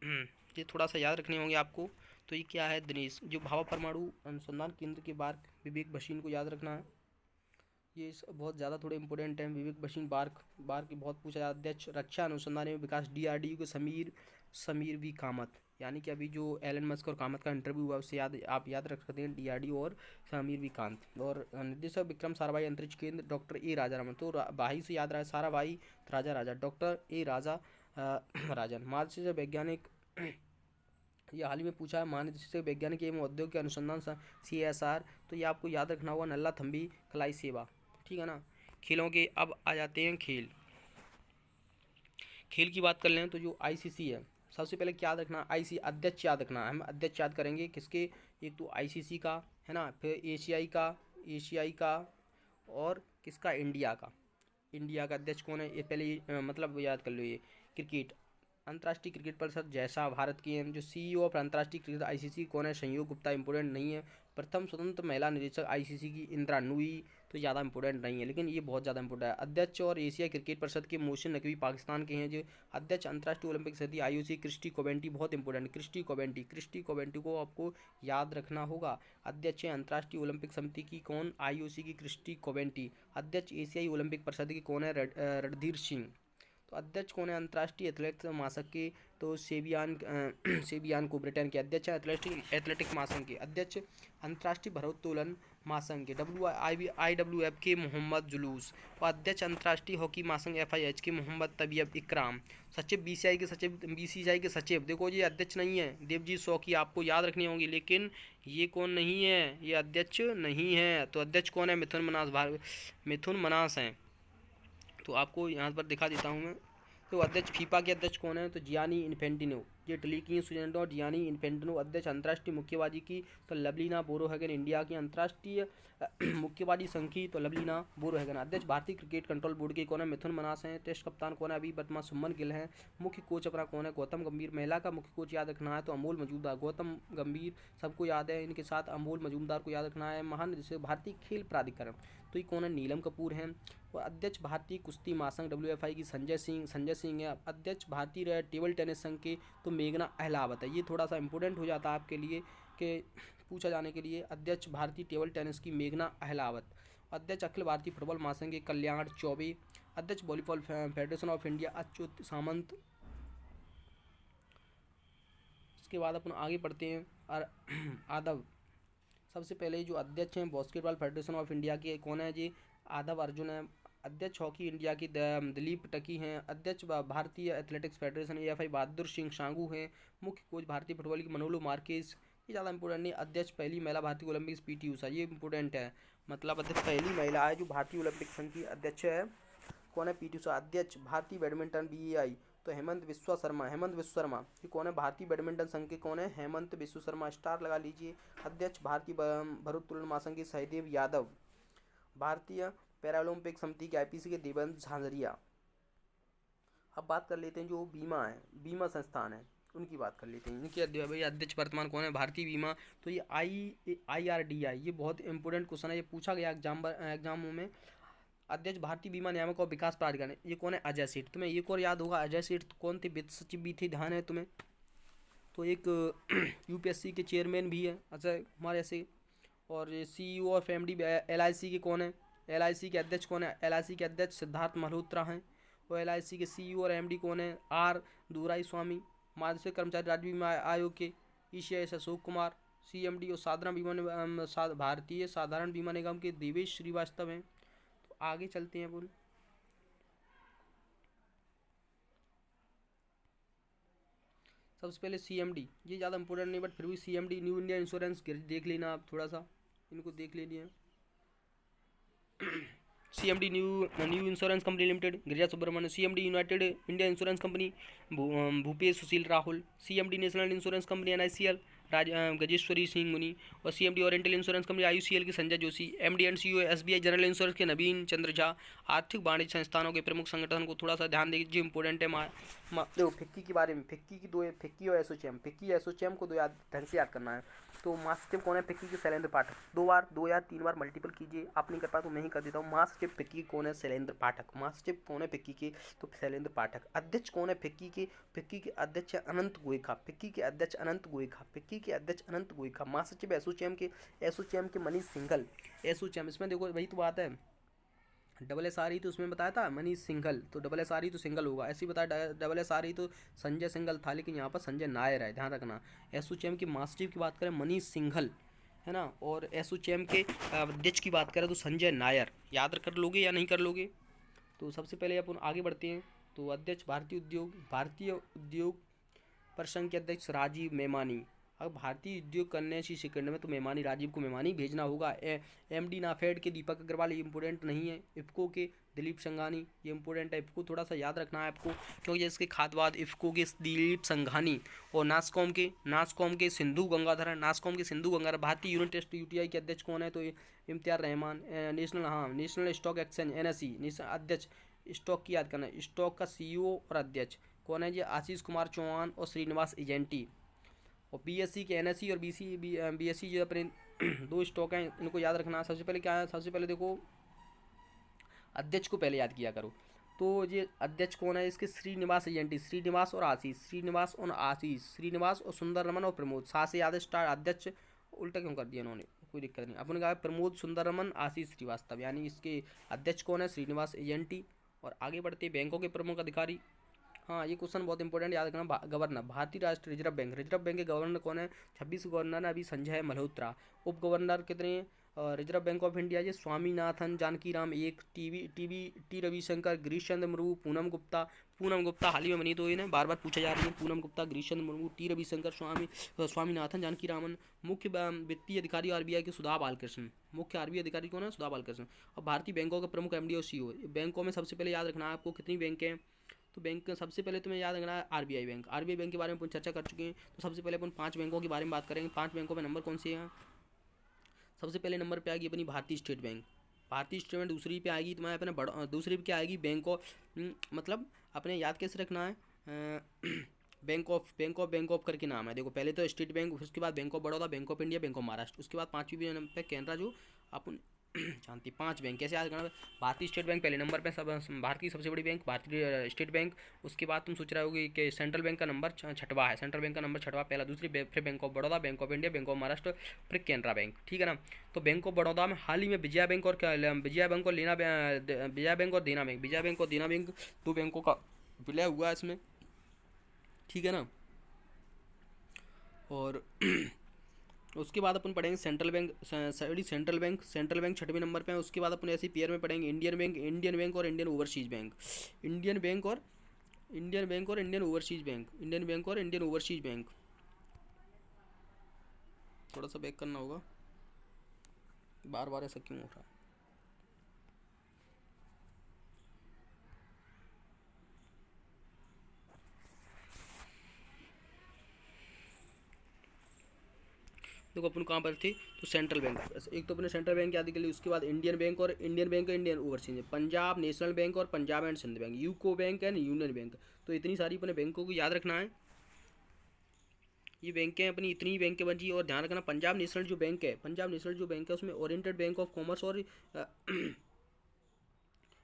ये थोड़ा सा याद रखने होंगे आपको। तो ये क्या है? दिनेश, जो भाभा परमाणु अनुसंधान केंद्र के बार्क विवेक भसीन को याद रखना है, ये बहुत ज़्यादा थोड़े इंपॉर्टेंट हैं। विवेक भसीन बार्क की बहुत पूछा जाता है। अध्यक्ष रक्षा अनुसंधान एवं विकास DRDO के समीर V कामत, यानी कि अभी जो एलन मस्क और कामत का इंटरव्यू हुआ उससे आप याद रख सकते हैं, DRDO और समीर V कांत। और निदेशक विक्रम साराभाई अंतरिक्ष केंद्र डॉक्टर A राजारामन, तो भाई से याद रहा है, साराभाई राजा डॉक्टर A राजन। मार्गदर्शक वैज्ञानिक, ये हाल ही में पूछा है, महानिदेशक वैज्ञानिक एवं औद्योगिक अनुसंधान CSR, तो ये आपको याद रखना होगा, नल्ला थम्बी कलाई सेवा, ठीक है ना। खेलों के अब आ जाते हैं, खेल की बात कर लें तो जो ICC है, सबसे पहले क्या याद रखना? ICC अध्यक्ष याद रखना। हम अध्यक्ष याद करेंगे किसके? एक तो ICC का, है ना, फिर एशियाई का और किसका? इंडिया का अध्यक्ष कौन है? ये पहले मतलब याद कर लो। ये क्रिकेट, अंतर्राष्ट्रीय क्रिकेट परिषद जैसा भारत की है। जो CEO ऑफ अंतर्राष्ट्रीय क्रिकेट ICC कौन है? संयोग गुप्ता, इंपोर्टेंट नहीं है। प्रथम स्वतंत्र महिला निदेशक ICC की इंदिरा नूई, तो ज़्यादा इंपॉर्टेंट नहीं है, लेकिन ये बहुत ज़्यादा इंपॉर्टेंट है। अध्यक्ष और एशिया क्रिकेट परिषद के मोहसिन नकवी पाकिस्तान के हैं। जो अध्यक्ष अंतर्राष्ट्रीय ओलंपिक समिति IOC क्रिस्टी कोवेंटी, बहुत इंपॉर्टेंट, क्रिस्टी कोवेंटी को आपको याद रखना होगा। अध्यक्ष है अंतर्राष्ट्रीय ओलंपिक समिति की कौन? IOC की क्रिस्टी कोवेंटी। अध्यक्ष एशियाई ओलंपिक परिषद की कौन है? रणधीर सिंह। तो अध्यक्ष कौन है अंतर्राष्ट्रीय एथलेटिक्स महासंघ के? तो सेबियान को ब्रिटेन के अध्यक्ष है। एथलेटिक महासंघ के अध्यक्ष अंतर्राष्ट्रीय भारोत्तोलन महासंघ के IWF के मोहम्मद जुलूस। और अध्यक्ष अंतर्राष्ट्रीय हॉकी महासंघ FIH के मोहम्मद तबीयब इकराम। सचिव BCCI के सचिव, देखो ये अध्यक्ष नहीं है, देवजीत शौकी, आपको याद रखनी होगी, लेकिन ये कौन नहीं है? ये अध्यक्ष नहीं है। तो अध्यक्ष कौन है? मिथुन मनास हैं। तो आपको यहाँ पर दिखा देता हूँ मैं। तो अध्यक्ष फीफा के अध्यक्ष कौन है? तो जियानी इन्फेंटिनो, ये इटली की स्टूडेंट और जियानी इन्फेंटिनो। अध्यक्ष अंतर्राष्ट्रीय मुक्केबाजी की तो लवलीना बोरोहगन, इंडिया की अंतर्राष्ट्रीय मुक्केबाजी संघ की तो लवलीना बोरोहगन। अध्यक्ष भारतीय क्रिकेट कंट्रोल बोर्ड के कौन है? मिथुन मनास हैं। टेस्ट कप्तान कौन है? अभी वर्तमान सुमन गिल हैं। मुख्य कोच अपना कौन है? गौतम गंभीर। महिला का मुख्य कोच याद रखना है तो अमोल मजूमदार। गौतम गंभीर सबको याद है, इनके साथ अमोल मजूमदार को याद रखना है। महानिदेशक भारतीय खेल प्राधिकरण, तो ये कौन है? नीलम कपूर हैं। और अध्यक्ष भारतीय कुश्ती महासंघ WFI की संजय सिंह है। अध्यक्ष भारतीय टेबल टेनिस संघ के तो मेघना अहलावत है। ये थोड़ा सा इंपॉर्टेंट हो जाता है आपके लिए कि पूछा जाने के लिए। अध्यक्ष भारतीय टेबल टेनिस की मेघना अहलावत। अध्यक्ष अखिल भारतीय फुटबॉल महासंघ के कल्याण चौबे। अध्यक्ष volleyball federation of India Achyuta Samanta. इसके बाद अपन आगे बढ़ते हैं। और आदव, सबसे पहले जो अध्यक्ष हैं बास्केटबॉल फेडरेशन ऑफ इंडिया के कौन है? जी आदव अर्जुन है। अध्यक्ष हॉकी इंडिया की दिलीप टकी हैं। अध्यक्ष भारतीय athletics federation AFI Bahadur Singh शांगू हैं। मुख्य कोच भारतीय फुटबॉल की मनोलो मार्केस, ये ज़्यादा इंपॉर्टेंट नहीं। अध्यक्ष पहली महिला भारतीय ओलंपिक्स PT ऊषा, ये इंपॉर्टेंट है, मतलब अध्यक्ष पहली महिला है जो भारतीय ओलंपिक संघ की अध्यक्ष है। कौन है? PT ऊषा। अध्यक्ष भारतीय बैडमिंटन BAI तो हेमंत विश्व शर्मा। ये कौन है? भारतीय बैडमिंटन संघ के कौन है? हेमंत विश्व शर्मा, स्टार लगा लीजिए। अध्यक्ष भारतीय भारोत्तोलन महासंघ के सहदेव यादव। भारतीय पैरालंपिक समिति के IPC के देवेंद्र झांझरिया। अब बात कर लेते हैं जो बीमा संस्थान है, उनकी बात कर लेते हैं। इनके अध्यक्ष वर्तमान कौन है? भारतीय बीमा, तो ये IRDI, ये बहुत इंपॉर्टेंट क्वेश्चन है, ये पूछा गया एग्जामों में। अध्यक्ष भारतीय बीमा नियामक और विकास प्राधिकरण, ये कौन है? अजय सेठ। तुम्हें एक और याद होगा, अजय सेठ कौन थे? वित्त सचिव भी थे, ध्यान है तुम्हें। तो एक UPSC के चेयरमैन भी है अजय कुमार ऐसे। और ये CEO और एमडी LIC के कौन है? LIC के अध्यक्ष कौन है? LIC के अध्यक्ष सिद्धार्थ मल्होत्रा हैं। और LIC के CEO और MD कौन है? R दुराई स्वामी। माध्यमिक कर्मचारी राज्य बीमा आयोग के ECS अशोक कुमार। CMD और भारतीय साधारण बीमा निगम के देवेश श्रीवास्तव हैं। तो आगे चलते हैं अपन। सबसे पहले CMD, ये ज़्यादा इंपॉर्टेंट नहीं बट फिर भी CMD न्यू इंडिया इंश्योरेंस देख लेना आप, थोड़ा सा इनको देख लेनी CMD new insurance company limited Girija Subramanya. CMD united India insurance company Bhupesh Sushil Rahul. CMD national insurance company NICL Gajeshwari Singh Muni. और CMD oriental insurance company IUCL K Sanjay Joshi. MD and CEO SBI general insurance K Naveen Chandra Jha. आर्थिक वाणिज्य संस्थानों के प्रमुख संगठन को थोड़ा सा ध्यान दीजिए, इंपॉर्टेंट है। देखो फिक्की के बारे में, फिक्की की दो, फिक्की और एसोचैम, फिक्की एसोचैम को ढंग से याद करना है। तो मास्टर कौन है फिक्की के? शैलेंद्र पाठक। 2 या 3 बार मल्टीपल कीजिए, आप नहीं कर पाए तो मैं ही कर देता हूँ। मास्टर फिक्की कौन है? शैलेंद्र पाठक। मास्टर कौन है फिक्की के? तो शैलेंद्र पाठक। अध्यक्ष कौन है फिक्की के? फिक्की के अध्यक्ष अनंत गोयखा। फिक्की के अध्यक्ष अनंत गोयखा। फिक्की के अध्यक्ष अनंत गोयखा। महासचिव एसोचैम के मनीष सिंघल। एसोचैम इसमें देखो वही तो बात है, SRE तो उसमें बताया था मनीष सिंघल, तो SRE तो सिंगल होगा, ऐसे ही बताया। SRE तो संजय सिंघल था, लेकिन यहाँ पर संजय नायर है, ध्यान रखना। एसोचैम की महासचिव की बात करें मनीष सिंघल, है ना। और एसोचैम के अध्यक्ष की बात करें तो संजय नायर। याद कर लोगे या नहीं कर लोगे? तो सबसे पहले अपन आगे बढ़ते हैं। तो अध्यक्ष भारतीय उद्योग परिसंघ के अध्यक्ष राजीव मेमानी। अब भारतीय उद्योग करने सी सेकंड में तो मेमानी, राजीव को मेमानी भेजना होगा। MD नाफेड के दीपक अग्रवाल, ये इंपॉर्टेंट नहीं है। इफ्को के दिलीप संघानी, ये इंपॉर्टेंट है। इफ्को थोड़ा सा याद रखना है आपको, क्योंकि इसके खातवाद इफ्को के दिलीप संघानी। और नासकॉम के सिंधु गंगाधर। भारतीय यूनिट टेस्ट UTI के अध्यक्ष कौन है? तो Imtiaz Rahman. National stock exchange NSE अध्यक्ष, स्टॉक की याद करना है। स्टॉक का CEO और अध्यक्ष कौन है? ये आशीष कुमार चौहान और श्रीनिवास एजेंटी। और BSE के NSE और BSE जो अपने 2 स्टॉक हैं, इनको याद रखना। सबसे पहले क्या है? सबसे पहले देखो अध्यक्ष को पहले याद किया करो। तो ये अध्यक्ष कौन है इसके? श्रीनिवास एजेंटी। श्रीनिवास और सुंदर रमन और प्रमोद। सा से याद स्टार। अध्यक्ष उल्टा क्यों कर दिया इन्होंने? कोई दिक्कत नहीं। अपन कहा प्रमोद, सुंदर रमन, आशीष श्रीवास्तव, यानी इसके अध्यक्ष कौन है? श्रीनिवास एजेंटी। और आगे बढ़ते बैंकों के प्रमुख अधिकारी। हाँ, ये क्वेश्चन बहुत इंपॉर्टेंट, याद रखना। गवर्नर, भारतीय राष्ट्रीय रिजर्व बैंक के गवर्नर कौन है? 26 गवर्नर है अभी, संजय मल्होत्रा। उप गवर्नर कितने हैं? रिजर्व बैंक ऑफ इंडिया ये स्वामीनाथन जानकीराम एक, टी रविशंकर, गिरीश चंद्र मुर्मू, पूनम गुप्ता हाल ही में बनी, तो इन्हें बार बार पूछा जा रही है। पूनम गुप्ता, गिरीश चंद्र मुर्मू, टी रविशंकर, स्वामीनाथन जानकीरामन। मुख्य वित्तीय अधिकारी RBI के सुधा बालकृष्ण। मुख्य RBI अधिकारी कौन है? सुधा बालकृष्ण। और भारतीय बैंकों के प्रमुख MD और CEO। बैंकों में सबसे पहले याद रखना है आपको कितनी बैंक हैं। तो बैंक सबसे पहले तुम्हें याद रखना है RBI बैंक के बारे में अपन चर्चा कर चुके हैं। तो सबसे पहले अपन 5 बैंकों के बारे में बात करेंगे। 5 बैंकों में नंबर कौन से हैं? सबसे पहले नंबर पे आएगी अपनी भारतीय स्टेट बैंक। दूसरी पे आएगी तुम्हारे अपने दूसरी पे क्या आएगी? बैंक ऑफ, मतलब अपने याद कैसे रखना है? बैंक ऑफ करके नाम है। देखो पहले तो स्टेट बैंक, उसके बाद bank of Baroda, bank of India, bank of Maharashtra, उसके बाद 5वीं नंबर पे कैनरा, जो अपन शांति। 5 बैंक कैसे याद करना? भारतीय स्टेट बैंक पहले नंबर पे, भारत की सबसे बड़ी बैंक भारतीय स्टेट बैंक। उसके बाद तुम सोच रहे होगे कि सेंट्रल बैंक का नंबर 6वां है। सेंट्रल बैंक का नंबर 6वां, पहला, दूसरी, फिर bank of Baroda, bank of India, bank of Maharashtra, फिर कैनरा बैंक, ठीक है ना। तो बैंक ऑफ बड़ौदा में हाल ही में विजया बैंक और देना बैंक, 2 बैंकों का विलय हुआ है इसमें, ठीक है ना। और उसके बाद अपन पढ़ेंगे सेंट्रल बैंक 6वें नंबर पे है। उसके बाद अपन ऐसे पेयर में पढ़ेंगे इंडियन बैंक और Indian overseas bank. Indian bank और इंडियन ओवरसीज बैंक। थोड़ा सा बैक करना होगा, बार बार ऐसा क्यों हो रहा है? देखो अपन कहाँ पर थे? तो सेंट्रल बैंक, एक तो अपने सेंट्रल बैंक याद कर ली। उसके बाद इंडियन बैंक और Indian overseas, Punjab national bank और Punjab and Sind bank, UCO bank and union bank. तो इतनी सारी अपने बैंकों को याद रखना है। ये बैंकें अपनी इतनी बैंकें बची। और ध्यान रखना पंजाब नेशनल जो बैंक है उसमें ओरिएंटेड बैंक ऑफ कॉमर्स और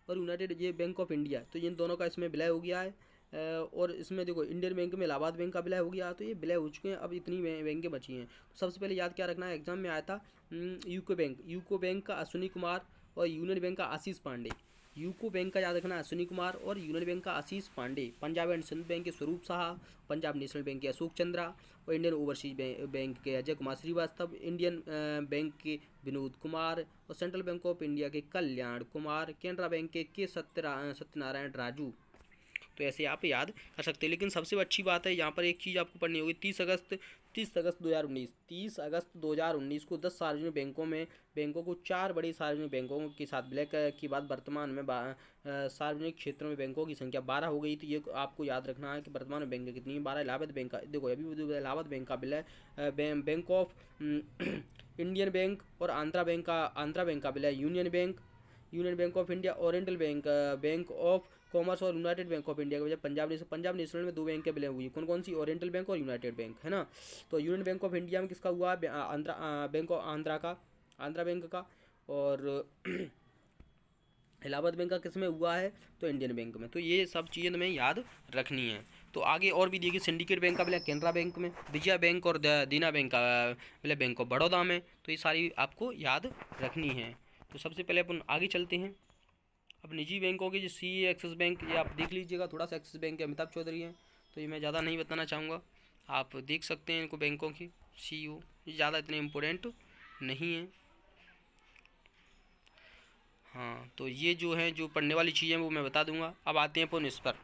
यूनाइटेड ये बैंक ऑफ इंडिया, तो इन दोनों का इसमें विलय हो गया है। और इसमें देखो इंडियन बैंक में इलाहाबाद बैंक का विलय हो गया, तो ये विलय हो चुके हैं, अब इतनी बैंकें बची हैं। तो सबसे पहले याद क्या रखना है, एग्जाम में आया था यूको बैंक का अश्विनी कुमार और यूनियन बैंक का आशीष पांडे। यूको बैंक का याद रखना है अश्विनी कुमार और यूनियन बैंक का आशीष पांडे। पंजाब एंड सिंध बैंक के स्वरूप साहा, पंजाब नेशनल बैंक के अशोक चंद्रा और इंडियन ओवरसीज बैंक के अजय कुमार श्रीवास्तव, इंडियन बैंक के विनोद कुमार और सेंट्रल बैंक ऑफ इंडिया के कल्याण कुमार, केनरा बैंक के सत्यनारायण राजू। तो ऐसे आप याद कर सकते हैं। लेकिन सबसे अच्छी बात है यहाँ पर एक चीज़ आपको पढ़नी होगी, 30 अगस्त 2019 को 10 सार्वजनिक बैंकों को 4 बड़े सार्वजनिक बैंकों के साथ विलय की बाद वर्तमान में सार्वजनिक क्षेत्रों में बैंकों की संख्या 12 हो गई। तो ये आपको याद रखना है कि वर्तमान में बैंक कितनी है, 12। इलाहाबाद बैंक का देखो अभी इलाहाबाद बैंक का विलय बैंक ऑफ इंडियन बैंक और आंध्रा बैंक का विलय union bank of India, oriental bank of commerce और यूनाइटेड बैंक ऑफ इंडिया के बजाय पंजाब नेशनल में 2 बैंक के विलय हुई है। कौन सी, ओरिएंटल बैंक और यूनाइटेड बैंक, है ना। तो यूनियन बैंक ऑफ इंडिया में किसका हुआ, बैंक ऑफ आंध्रा बैंक का, और इलाहाबाद बैंक का किस में हुआ है, तो इंडियन बैंक में। तो ये सब चीज़ें तुम्हें याद रखनी है। तो आगे और भी देखिए, सिंडिकेट बैंक का विलय केनरा बैंक में, विजया बैंक और देना बैंक का विलय बैंक ऑफ बड़ौदा में। तो ये सारी आपको याद रखनी है। तो सबसे पहले अपन आगे चलते हैं। अब निजी बैंकों के जो सीए एक्सिस बैंक, ये आप देख लीजिएगा, थोड़ा सा एक्सिस बैंक के अमिताभ चौधरी हैं, तो ये मैं ज़्यादा नहीं बताना चाहूँगा, आप देख सकते हैं इनको बैंकों की सीईओ, ये ज़्यादा इतने इम्पोर्टेंट नहीं है। हाँ, तो ये जो है जो पढ़ने वाली चीज़ें वो मैं बता दूंगा। अब आते हैं अपन इस पर,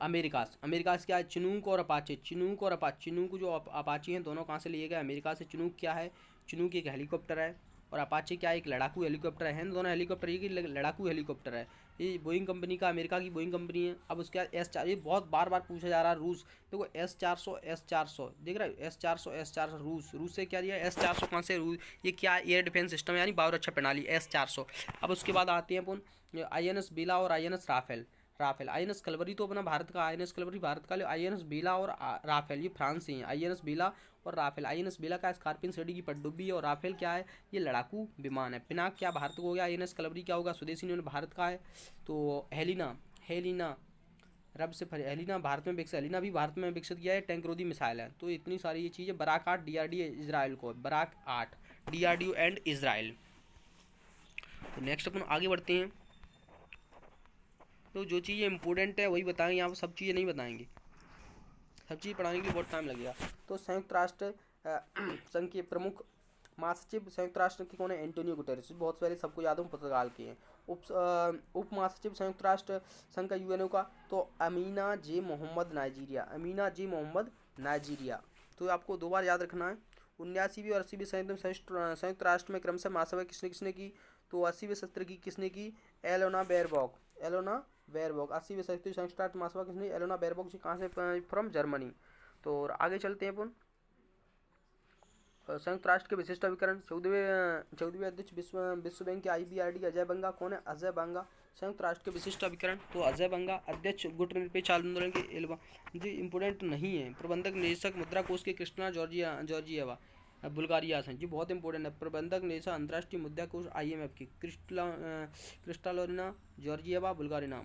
अमेरिकास क्या है, चिनूक और अपाचे। चिनूक जो अपाची हैं दोनों कहाँ से लिए गए, अमेरिका से। चिनूक क्या है, चिनूक एक हेलीकॉप्टर है, और अपाचे क्या है, एक लड़ाकू हेलीकॉप्टर है। दोनों हेलीकॉप्टर ये लड़ाकू हेलीकॉप्टर है। ये बोइंग कंपनी का, अमेरिका की बोइंग कंपनी है। अब उसके बाद S4, ये बहुत बार पूछा जा रहा है, रूस। देखो S400 देख रहे हो, S400 रूस से क्या दिया, S400 कहाँ से, रूस। ये क्या है, एयर डिफेंस सिस्टम यानी बाहुरक्षा प्रणाली, S400। अब उसके बाद आते हैं अपन INS बेला और INS राफेल। INS कलवरी तो अपना भारत का, INS कलवरी भारत का, INS बेला और राफेल ये फ्रांस से हैं। INS बेला और राफेल, INS बेला का स्कॉर्पियन श्रेणी की पनडुब्बी है, और राफेल क्या है, ये लड़ाकू विमान है। पिनाक क्या भारत को हो गया, INS कलवरी क्या होगा, स्वदेशी यूनियन भारत का है। तो हेलिना रब से हेलिना भारत में विकसित, हेलिना भी भारत में विकसित किया है, टैंकरोधी मिसाइल है। तो इतनी सारी ये चीज़ें, बराक 8 DRDO इजराइल को, बराक 8 DRDO एंड इजराइल। तो नेक्स्ट अपन आगे बढ़ते हैं। तो जो चीज़ें इंपॉर्टेंट है वही बताएंगे, यहाँ पर सब चीज़ें नहीं बताएंगे, सब चीज़ पढ़ाने के लिए बहुत टाइम लगेगा। तो संयुक्त राष्ट्र संघ के प्रमुख महासचिव संयुक्त राष्ट्र के कौन है, एंटोनियो गुटेरेस, बहुत पहले सबको याद हो, पुर्तगाल के हैं। उप महासचिव संयुक्त राष्ट्र संघ का यूएनओ का, तो अमीना जे मोहम्मद नाइजीरिया। तो आपको 2 बार याद रखना है। 79वीं और 80वीं संयुक्त राष्ट्र में क्रमशः महासभा किसने की, तो 80वें सत्र की किसने की, एलोना बेरबॉक। 80वें संयुक्त राष्ट्र महासभा किसने, एलोना बेरबॉक जी, कहाँ से, फ्रॉम जर्मनी। तो आगे चलते हैं अपन, संयुक्त राष्ट्र के विशिष्ट अभिकरण, 14वें अध्यक्ष विश्व बैंक के IBRD अजय बंगा, कौन है, अजय बंगा। संयुक्त राष्ट्र के विशिष्ट अभिकरण, तो अजय बंगा। अध्यक्ष गुटनिरपेक्ष आंदोलन के एल्बा, जो इम्पोर्टेंट नहीं है। प्रबंधक निदेशक मुद्रा कोष के क्रिस्टना जॉर्जिएवा, बुल्गारिया से, जी बहुत इंपॉर्टेंट है। प्रबंधक निदेशक अंतर्राष्ट्रीय मुद्रा कोष IMF की क्रिस्टालोरिना जॉर्जिएवा, बुल्गारिया।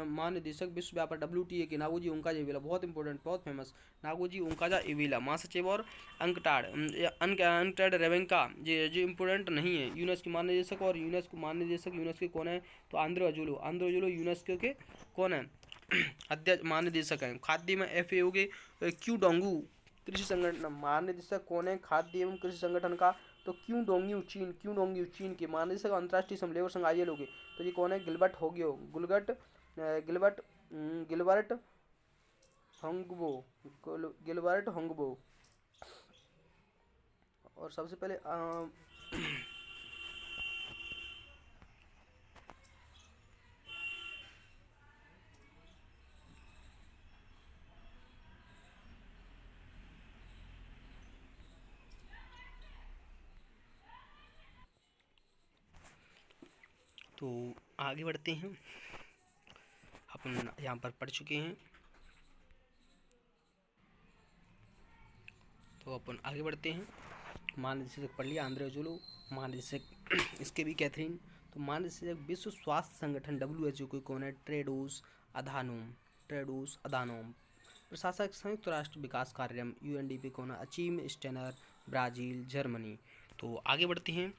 महानिदेशक विश्व व्यापार WTA के नागोजी ओंकाजा इवेला, बहुत इंपॉर्टेंट, बहुत फेमस, नागोजी ओंकाजा इवेला। महासचिव और अंकटाड रेवेंका, जो इम्पोर्टेंट नहीं है। यूनेस्को महानिदेशक और यूनेस्को कौन है, तो आंद्रे अजूलो यूनेस्को के कौन है, अध्यक्ष महानिदेशक हैं। खाद्य में FAO के क्यू डोंगू, कृषि संगठन महानिदेशक कौन है, खाद्य एवं कृषि संगठन का, तो क्यू डोंग्यू चीन के। महानिदेशक अंतर्राष्ट्रीय श्रम लेबर संघ ILO के, तो ये कौन है, गिलबर्ट होंगबो। और सबसे पहले तो आगे बढ़ते हैं, अपन यहाँ पर पढ़ चुके हैं। तो अपन आगे बढ़ते हैं। महानिदेशक पढ़ लिया, आंद्रे अजूलो। महानिदेशक इसके भी कैथरीन। तो महानिदेशक विश्व स्वास्थ्य संगठन WHO के कौन है, टेड्रोस अधानोम। Tedros Adhanom. प्रशासक संयुक्त राष्ट्र विकास कार्यक्रम UNDP कौन है? Achim Steiner, Brazil, Germany. तो आगे बढ़ते हैं।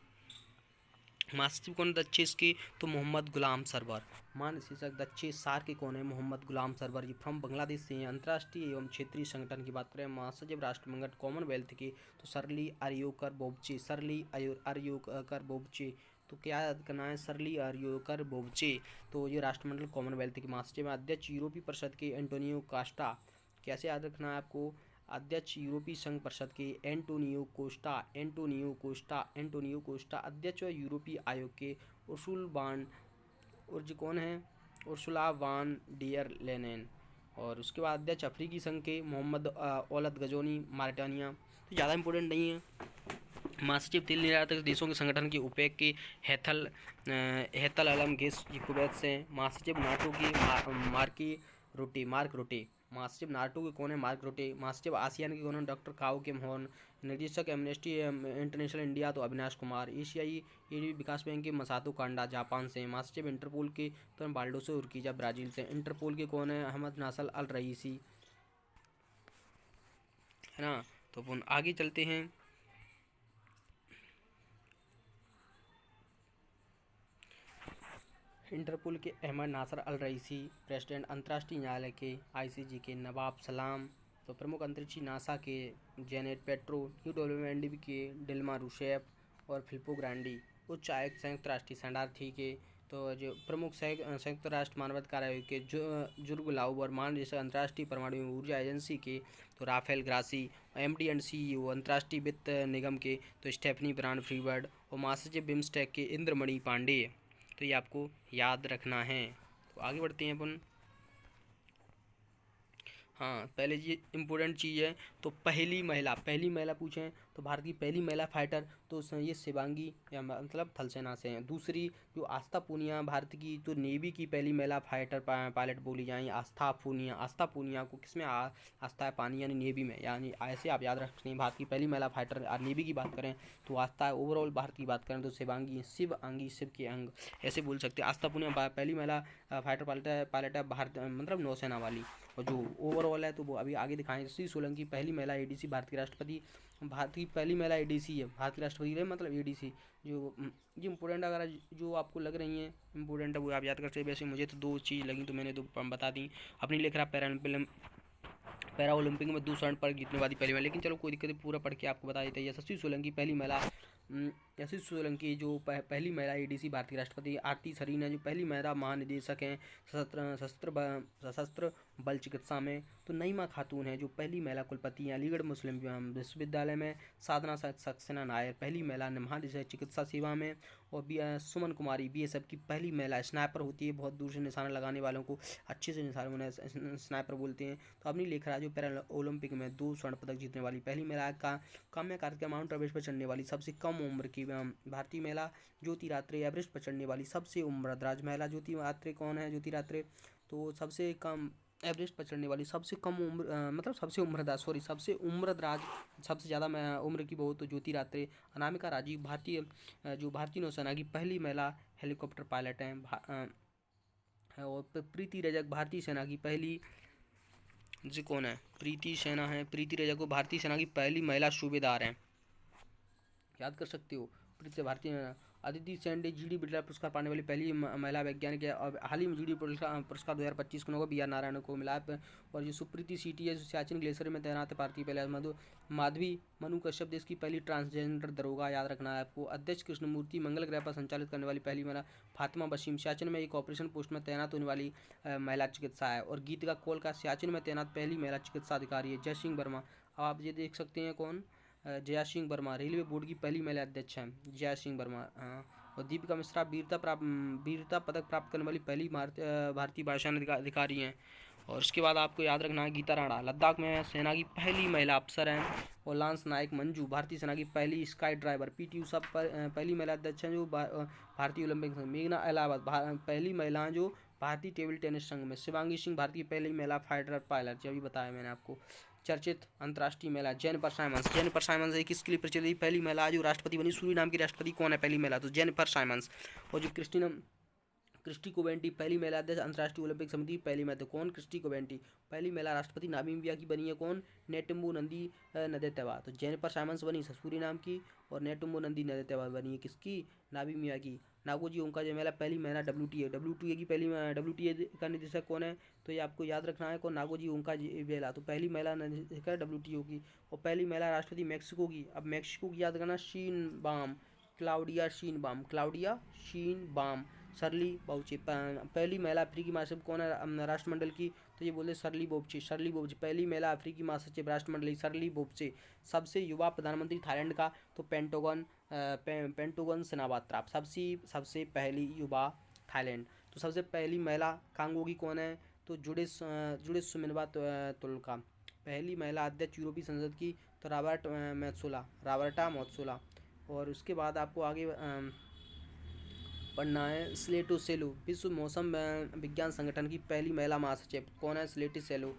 महासचिव कौन दक्षिण के? तो मोहम्मद गुलाम सरवर। महानिदेशक दक्षिण सार के कौन है? मोहम्मद गुलाम सरवर। ये फ्रॉम बांग्लादेश से हैं। अंतर्राष्ट्रीय एवं क्षेत्रीय संगठन की बात करें महासचिव राष्ट्रमंडल कॉमनवेल्थ के, तो सरली अरियोकर बोबचे। सरली अरियोकर बोबचे। तो क्या याद करना है? सरली अरियोकर बोबचे। तो ये राष्ट्रमंडल कॉमनवेल्थ के महासचिव हैं। अध्यक्ष यूरोपीय परिषद के एंटोनियो कास्टा। कैसे याद रखना है आपको? अध्यक्ष यूरोपीय संघ परिषद के एंटोनियो कोस्टा। एंटोनियो कोस्टा अध्यक्ष यूरोपीय आयोग के कौन है? Ursula von der Leyen. और उसके बाद अध्यक्ष अफ्रीकी संघ के मोहम्मद औलद गजोनी, मारिटानिया। तो ज़्यादा इंपॉर्टेंट नहीं है। महासचिव तेल निर्यातक देशों के संगठन के ओपेक के हैथल अलम गेस कुवैत से। महासचिव नाटो के मार्क रोटे। महासचिव नाटो के कौन है? मार्क रोटे। महासचिव आसियान के कौन है? डॉक्टर काओ किम होन। निदेशक एमनेस्टी इंटरनेशनल इंडिया, तो अविनाश कुमार। एशियाई विकास बैंक के मसातो कांडा, जापान से। महासचिव इंटरपोल के तो बाल्डोसो उर्कीजा, ब्राज़ील से। इंटरपोल के कौन है? अहमद नासल अल रईसी, है ना। तो अपन आगे चलते हैं। इंटरपोल के अहमद नासर अल रईसी। प्रेसिडेंट अंतर्राष्ट्रीय न्यायालय के ICJ के नवाब सलाम। तो प्रमुख अंतरिक्षी नासा के जेनेट पेट्रो। UNDP के डिल्मा रूसेफ और फिलिपो ग्रांडी। उच्च आयुक्त संयुक्त राष्ट्र शरणार्थी के, तो जो प्रमुख संयुक्त राष्ट्र मानवाधिकार आयोग के जुर्ग लाउबर। महानिदेशक अंतर्राष्ट्रीय परमाणु ऊर्जा एजेंसी के, तो Rafael Grossi. MD and CEO अंतर्राष्ट्रीय वित्त निगम के, तो स्टेफनी ब्रांड फ्रीबर्ड। और महासचिव बिम्स्टेक के इंद्रमणि पांडे। तो ये आपको याद रखना है। तो आगे बढ़ते हैं अपन। हाँ, पहले ये इम्पोर्टेंट चीज़ है। तो पहली महिला पूछें तो भारत की पहली महिला फाइटर, तो ये शिवांगी या मतलब थल सेना से हैं। दूसरी जो आस्था पूनिया, भारत की तो नेवी की पहली महिला फाइटर पायलट बोली जाएँ आस्था पूनिया को किसमें आस्था है? पानी यानी नेवी में। यानी ऐसे आप याद रखते हैं भारत की पहली महिला फाइटर। नेवी की बात करें तो आस्था है। ओवरऑल भारत की बात करें तो शिवांगी, शिव के अंग ऐसे बोल सकते हैं। आस्था पूनिया पहली महिला फाइटर पायलट है भारत मतलब नौसेना वाली। और जो ओवरऑल है तो वो अभी आगे दिखाएं। श्री सोलंकी पहली महिला ADC भारत की राष्ट्रपति। भारत की पहली महिला ADC है, भारत की राष्ट्रपति है मतलब ADC। जो ये इंपॉर्टेंट अगर जो आपको लग रही हैं इंपॉर्टेंट है वो आप याद कर सकते हैं। वैसे मुझे तो 2 चीज़ लगी तो मैंने 2 बता दी। अपनी लिख रहा पैरा ओलंपिक में 2 स्वर्ण पदक जीतने वाली पहली महिला। लेकिन चलो कोई दिक्कत नहीं, पूरा पढ़ के आपको बता देते हैं। यशस्वी सोलंकी पहली महिला यशस्वी सोलंकी जो पहली महिला ADC भारत की राष्ट्रपति। आरती सरीन है जो पहली महिला महानिदेशक हैं सशस्त्र बल चिकित्सा में। तो नईमा खातून है जो पहली महिला कुलपति हैं अलीगढ़ मुस्लिम विश्वविद्यालय में। साधना सक्सेना नायर पहली महिला महानिदेशक चिकित्सा सेवा में। और सुमन कुमारी BSF की पहली महिला स्नाइपर होती है, बहुत दूर से निशाना लगाने वालों को अच्छे से निशाना स्नाइपर बोलते हैं। तो अपनी लेख रहा जो पैरा ओलंपिक में 2 स्वर्ण पदक जीतने वाली पहली महिला का काम्या कार्तिक माउंट एवरेस्ट पर चढ़ने वाली सबसे कम उम्र की भारतीय महिला। ज्योति रात्रे एवरेस्ट पर चढ़ने वाली सबसे उम्रदराज महिला। ज्योति रात्रे कौन है? ज्योति रात्रे तो सबसे कम एवरेस्ट पर चढ़ने वाली सबसे कम उम्र मतलब सबसे उम्रदराज सबसे उम्रदराज सबसे ज़्यादा उम्र की बहुत तो ज्योति रात्रे। अनामिका राजीव जो भारतीय नौसेना की पहली महिला हेलीकॉप्टर पायलट हैं। और प्रीति रजक भारतीय सेना की पहली जी कौन है? प्रीति सेना है। प्रीति रजक को भारतीय सेना की पहली महिला सूबेदार हैं, याद कर सकते हो। प्रीति भारतीय। अदिति सेंडे GD बिरला पुरस्कार पाने वाली पहली महिला वैज्ञानिक है। और हाल ही में GD पुरस्कार 2025 को BR नारायण को मिला। और जो सुप्रीति सीटी है जो सियाचिन ग्लेशियर में तैनात है भारतीय पहले। माधवी मनु कश्यप देश की पहली ट्रांसजेंडर दरोगा, याद रखना है आपको। अध्यक्ष कृष्णमूर्ति मंगल ग्रह पर संचालित करने वाली पहली महिला। फातिमा बशीम सियाचिन में एक ऑपरेशन पोस्ट में तैनात होने वाली महिला चिकित्सा है। और गीतिका कौल का सियाचिन में तैनात पहली महिला चिकित्सा अधिकारी है। जय सिंह वर्मा, अब आप ये देख सकते हैं कौन? जया सिंह वर्मा रेलवे बोर्ड की पहली महिला अध्यक्ष हैं, जया सिंह वर्मा। हाँ, और दीपिका मिश्रा वीरता पदक प्राप्त करने वाली पहली भारतीय वायुसेना अधिकारी हैं। और उसके बाद आपको याद रखना है गीता राणा लद्दाख में सेना की पहली महिला अफसर हैं। और लांस नायक मंजू भारतीय सेना की पहली स्काई ड्राइवर। PT उषा पहली महिला अध्यक्ष हैं जो भारतीय ओलंपिक संघ। मेघना इलाहाबाद पहली महिला जो भारतीय टेबल टेनिस संघ में। शिवांगी सिंह भारतीय पहली महिला फाइटर पायलट, जो अभी बताया मैंने आपको। चर्चित अंतर्राष्ट्रीय महिला जेनिफर साइमंस एक किसके लिए प्रचलित पहली महिला जो राष्ट्रपति बनी? सूरीनाम की राष्ट्रपति कौन है पहली महिला? तो जेनिफर साइमंस। और जो क्रिस्टी कोवेंटी पहली महिला अध्यक्ष अंतर्राष्ट्रीय ओलंपिक समिति की पहली महिला। कौन? क्रिस्टी कोवेंटी। पहली महिला राष्ट्रपति नामीबिया की बनी है कौन? नेटुम्बो नंदी नदेतेवा। तो जेनिफर साइमंस बनी सूरीनाम की और नेटुम्बो नंदी नदेतेवा बनी है किसकी? नामीबिया की। नागोजी ओंकाजेमेला पहली महिला WTA की पहली WTA का निदेशक कौन है? तो ये आपको याद रखना है कौन? नागोजी ओंकाजेमेला। तो पहली महिला निदेशक है WTO की। और पहली महिला राष्ट्रपति मैक्सिको की। अब मैक्सिको की याद करना, शीनबाम, क्लाउडिया शीनबाम। शर्ली बोब्चे पहली महिला अफ्रीकी महासचिव कौन है राष्ट्रमंडल की? तो ये बोले शर्ली बोब्चे पहली महिला अफ्रीकी महासचिव राष्ट्रमंडल शर्ली बोब्चे। सबसे युवा प्रधानमंत्री थाईलैंड का? तो पेंटोगन सिनावात्रा सबसे पहली युवा थाईलैंड। तो सबसे पहली महिला कांगो की कौन है? तो जुडिस सुमिनवा तुल्का। पहली महिला अध्यक्ष यूरोपीय संसद की? तो रॉबर्टा मेत्सोला। और उसके बाद आपको आगे पढ़ना है स्लेटो सेलो विश्व मौसम विज्ञान संगठन की पहली महिला महासचिव कौन है? स्लेटी सेलो।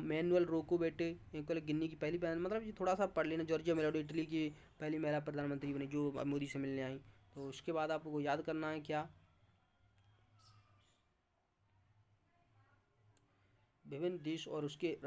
मैनुअल रोको बेटे गिनी की पहली मतलब ये थोड़ा सा पढ़ लेना। जॉर्जिया मेलोडी इटली की पहली महिला प्रधानमंत्री बनी जो मोदी से मिलने आई। तो उसके बाद आपको याद करना है क्या? विभिन्न देश और उसके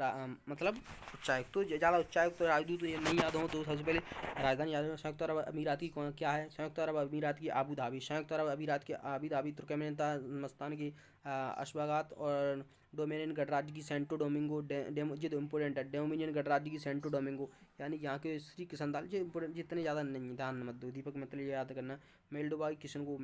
मतलब उच्चायुक्त। तो ज़्यादा उच्चायुक्त तो राजदूत तो ये नहीं याद हो तो सबसे पहले राजधानी याद रखना। संयुक्त अरब अमीरात की क्या है? संयुक्त अरब अमीरात की आबू धाबी। संयुक्त अरब अमीरात की आबू धाबी। तुर्कमेनिस्तान की अशवागात। और डोमिनियन गणराज्य की सेंटो डोमिंगो। ये तो इम्पोर्टेंट है। डोमिनियन गणराज्य की सेंटो डोमिंगो यानी यहाँ के श्री किशनदाल। जो इम्पोर्टेंट जितने ज़्यादा नहीं ध्यान मत दो दीपक, मतलब ये याद करना। मेल्डोवा किशनको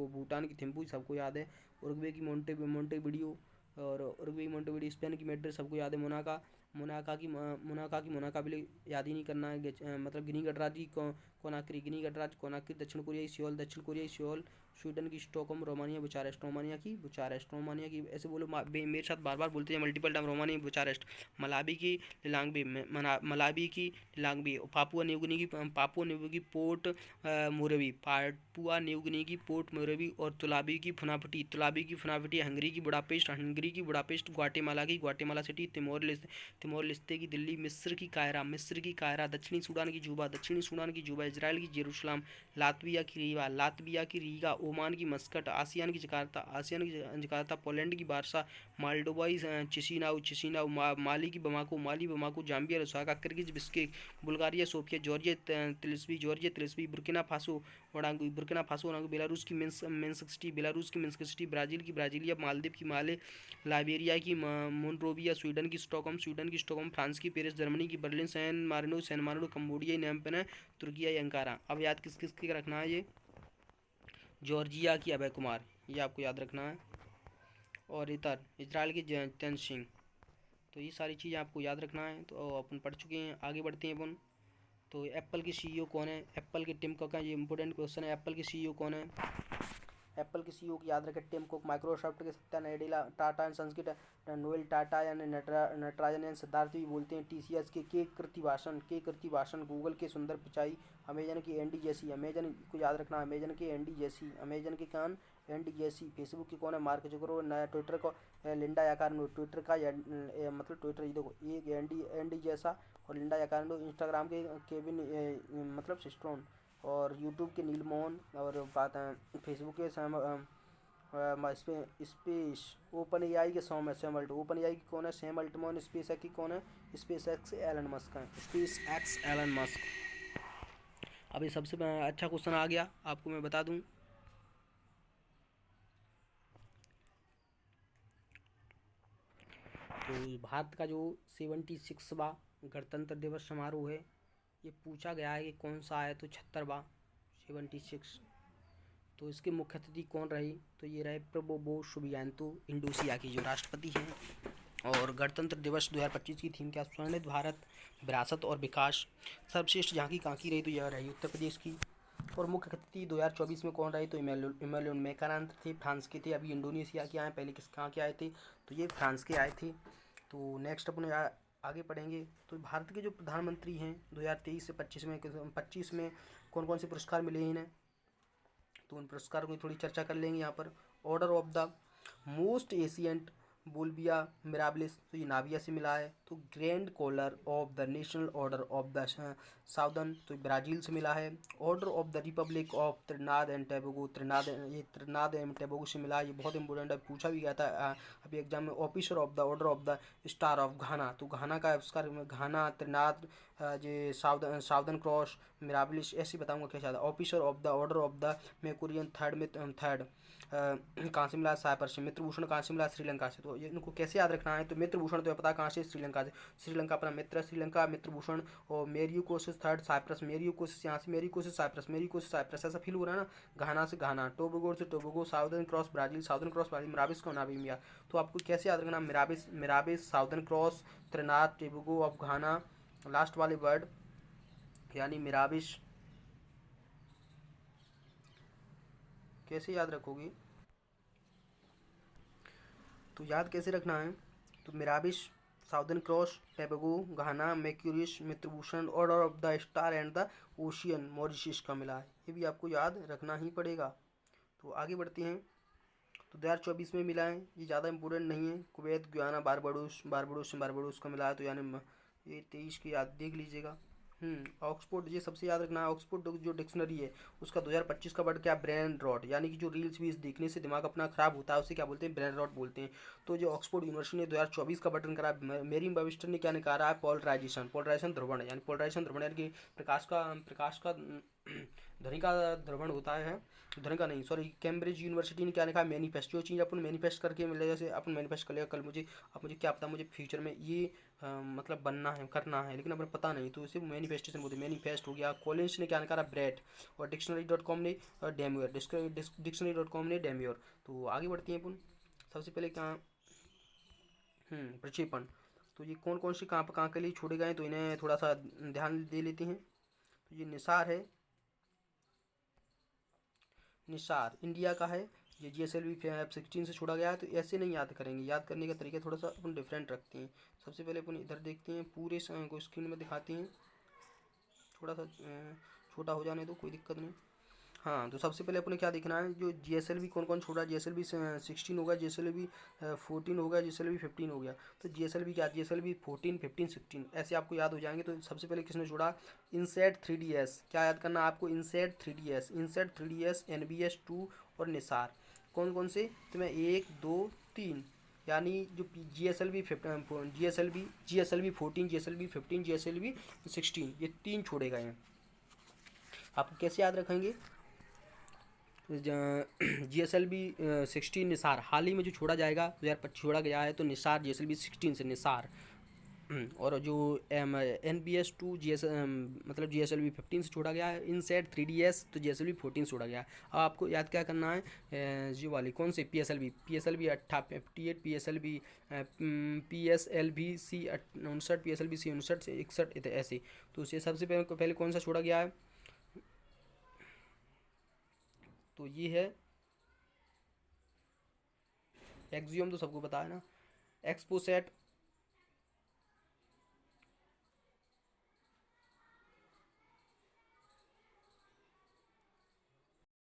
भूटान की थिम्पू सबको याद है। उरुग्वे की मोंटेविडियो और स्पेन की मैड्रिड सबको याद है। मोनाका की मोनाकाबिले याद ही नहीं करना है। मतलब गिनी गणराज्य की कोनाक्री दक्षिण कोरियाई सियोल। स्वीडन की स्टॉकहोम। रोमानिया की ऐसे बोलो मेरे साथ बार बार बोलते हैं multiple time. Romania Bucharest. Malawi की लिलांगबी। पापुआ न्यू गिनी की पोर्ट मोरेबी और तुलाबी की फुनाफटी। हंगरी की Budapest. Guatemala city. Timor Leste की दिल्ली। मिस्र की कायरा। दक्षिणी सूडान की जुबा। इजराइल की जेरूसलम। लातविया की रीगा। ओमान की मस्कट। आसियान की जकार्ता। पोलैंड की वारसा। Moldova Chisinau. माली की Bamako. Zambia Lusaka. Kyrgyz Bishkek. Bulgaria Sofia. Georgia Tbilisi. Burkina Faso ओडांगुई। बेलारूस की मिन्स्क सिटी। ब्राज़ील की ब्राज़िलिया। मालदीव की माले। लाइबेरिया की मोनरोविया। स्वीडन की स्टॉकहोम। फ्रांस की पेरिस। जर्मनी की Berlin. San Marino Cambodia Phnom है। Turkiye Ankara. अब याद किसके रखना है? ये जॉर्जिया की अभय कुमार, ये आपको याद रखना है। और इजराइल की जयंत सिंह। तो ये सारी चीज़ें आपको याद रखना है। तो अपन पढ़ चुके हैं, आगे बढ़ते हैं अपन। तो एप्पल की CEO कौन है? एप्पल के टिम कुक का ये इंपॉर्टेंट क्वेश्चन है। एप्पल की CEO कौन है? एप्पल की CEO की याद रखें टिम कुक। माइक्रोसॉफ्ट के सत्या नाडेला। टाटा एंड सन्स के नोएल टाटा यानी नटराजन एंड सिद्धार्थ भी बोलते हैं। TCS के कृति भाषण। गूगल के सुंदर पिचाई। अमेजन की एंडी जेसी। अमेजन को याद रखना, अमेजन के एंडी जेसी। फेसबुक की कौन है? Mark Zuckerberg. नया ट्विटर को लिंडा याकार्नो। ट्विटर का मतलब ट्विटर ये देखो एक एंडी जैसा और लिंडा याकार्नो। इंस्टाग्राम के केविन मतलब सिस्ट्रोन। और यूट्यूब के नील मोहन। और बात है फेसबुक के स्पेस ओपन AI के सैम अल्टमैन। ओपन AI की कौन है? Sam Altman. स्पेस एक्स की कौन है? Space X Elon Musk. अब ये सबसे अच्छा क्वेश्चन आ गया, आपको मैं बता दूं। तो भारत का जो 76वां गणतंत्र दिवस समारोह है, ये पूछा गया है कि कौन सा है। तो 76वां 76। तो इसके मुख्य अतिथि कौन रही? तो ये रहे प्रबोवो सुबियांतो, इंडोनेशिया की जो राष्ट्रपति हैं। और गणतंत्र दिवस 2025 की थीम क्या? स्वर्णिम भारत, विरासत और विकास। सर्वश्रेष्ठ झांकी कहाँ की रही? तो यह रही उत्तर प्रदेश की। और मुख्य अतिथि 2024 में कौन रहे? तो इमैनुएल मैक्रॉन थे, फ्रांस के थे। अभी इंडोनेशिया के आए, पहले कहाँ के आए थे? तो ये फ्रांस के आए थे। तो नेक्स्ट अपन आगे पढ़ेंगे। तो भारत के जो प्रधानमंत्री हैं 2023 से 25 में कौन कौन से पुरस्कार मिले हैं इन्हें? तो उन पुरस्कारों की थोड़ी चर्चा कर लेंगे यहाँ पर। Order of the most ancient बोल्बिया मिराबिलिस, तो ये नाविया से मिला है। तो grand collar of the national order of the southern, तो ब्राज़ील से मिला है। Order of the republic of Trinidad and Tobago, ये त्रिनाद एंड टोबैगो से मिला है। ये बहुत इंपॉर्टेंट है, पूछा भी गया था अभी एग्जाम में। Officer of the order of the star of घाना, तो घाना का उसका घाना, त्रिनाद, ये साउदर्न क्रॉस, मिराबिलिस, ऐसे बताऊंगा क्या चाहता। Officer of the order of the Makarios third में थर्ड कहाँ से मिला, साइप्रस से। मित्रभूषण कहाँ से मिला, श्रीलंका से। तो ये इनको कैसे याद रखना है, तो मित्रभूषण तो पता कहाँ से, श्रीलंका से। श्रीलंका अपना मित्र, श्रीलंका मित्रभूषण, और मेरियोकोसिस थर्ड, साइप्रस, मेरियोकोसिस यहाँ से, मेरियोकोसिस साइप्रस, मेरियोकोसिस साइप्रस, ऐसा फील हो रहा है ना। घाना से घाना, टोबैगो से Tobago, southern cross Brazil, southern cross Brazil, मिराबिस का नामीबिया। तो आपको कैसे याद रखना, मिराबिस, southern cross, त्रिनाद, Tobago of Ghana, last वाले वर्ड यानी मिराबिस। कैसे याद रखोगे, तो याद कैसे रखना है, तो mirabilis, southern cross, Tobago, Ghana, Makarios, Mitrabhushan, order of the star and the ocean, Mauritius का मिला है। ये भी आपको याद रखना ही पड़ेगा। तो आगे बढ़ते हैं। तो 2024 में मिला है, ये ज़्यादा इंपॉर्टेंट नहीं है। कुवैत, गुयाना, बारबाडोस का मिला है, तो यानी ये 23 की याद देख लीजिएगा। ऑक्सफोर्ड, ये सबसे याद रखना है। ऑक्सफोर्ड जो डिक्शनरी है उसका 2025 का वर्ड क्या, ब्रेन रॉट, यानी कि जो रील्स वील्स देखने से दिमाग अपना खराब होता है उसे क्या बोलते हैं, ब्रेन रॉट बोलते हैं। तो जो ऑक्सफोर्ड यूनिवर्सिटी ने 2024 का बटन करा, मेरी वेबिस्टर ने क्या निकाला है, पोलराइजेशन ध्रुवण, यानी पोलराइजेशन ध्रुवण यानी कि प्रकाश का ध्वनि का ध्रुवण होता है, ध्वनि का नहीं, सॉरी। कैम्ब्रिज यूनिवर्सिटी ने क्या लिखा, मैनिफेस्ट। जो चीज़ अपन मैनिफेस्ट करके मिले, जैसे अपन मैनिफेस्ट कर लेगा कल मुझे, अब मुझे क्या पता मुझे फ्यूचर में ये मतलब बनना है, करना है, लेकिन अपन पता नहीं, तो इसे मैनिफेस्टेशन बोलते हैं। मैनिफेस्ट हो गया। कॉलिंस ने क्या निकाला, ब्रेड, और डिक्शनरी.com ने डेम्योर, डिक्शनरी.com ने डेम्योर। तो आगे बढ़ती हैं अपन। सबसे पहले क्या, प्रक्षेपण। तो ये कौन कौन से कहाँ के लिए छोड़े गए, तो इन्हें थोड़ा सा ध्यान दे लेते हैं। तो ये निसार है, निसार इंडिया का है। ये GSLV F-16 से छोड़ा गया है। तो ऐसे नहीं याद करेंगे, याद करने का तरीका थोड़ा सा अपन डिफरेंट रखते हैं। सबसे पहले अपन इधर देखते हैं, पूरे को स्क्रीन में दिखाते हैं, थोड़ा सा छोटा हो जाने दो, कोई दिक्कत नहीं। हाँ, तो सबसे पहले अपने क्या देखना है, जो GSLV कौन कौन छोड़ा, GSLV 16 होगा, GSLV 14 होगा, GSLV 15 हो गया। तो GSLV क्या, GSLV 14, 15, 16 ऐसे आपको याद हो जाएंगे। तो सबसे पहले किसने छोड़ा, इनसेट 3DS, क्या याद करना आपको, इनसेट 3DS, NBS 2 और निसार। कौन कौन से, तो मैं 1 2 3, यानी जो GSLV 14, GSLV 15, GSLV 16, ये 3 छोड़े गए हैं। आपको कैसे याद रखेंगे, GSLV 16 निसार हाल ही में जो छोड़ा जाएगा, 2025 छोड़ा गया है, तो निसार GSLV 16 से निसार। और जो NBS 2 मतलब GSLV 15 से छोड़ा गया है। इनसेट 3DS तो GSLV 14 से छोड़ा गया है। अब आपको याद क्या करना है, जो वाली कौन से, PSLV 58, PSLV C 59, PSLV C 59 से 61 ऐसे। तो उसे सबसे पहले कौन सा छोड़ा गया है, तो ये है एक्सियम, तो सबको पता है ना। एक्सपोसेट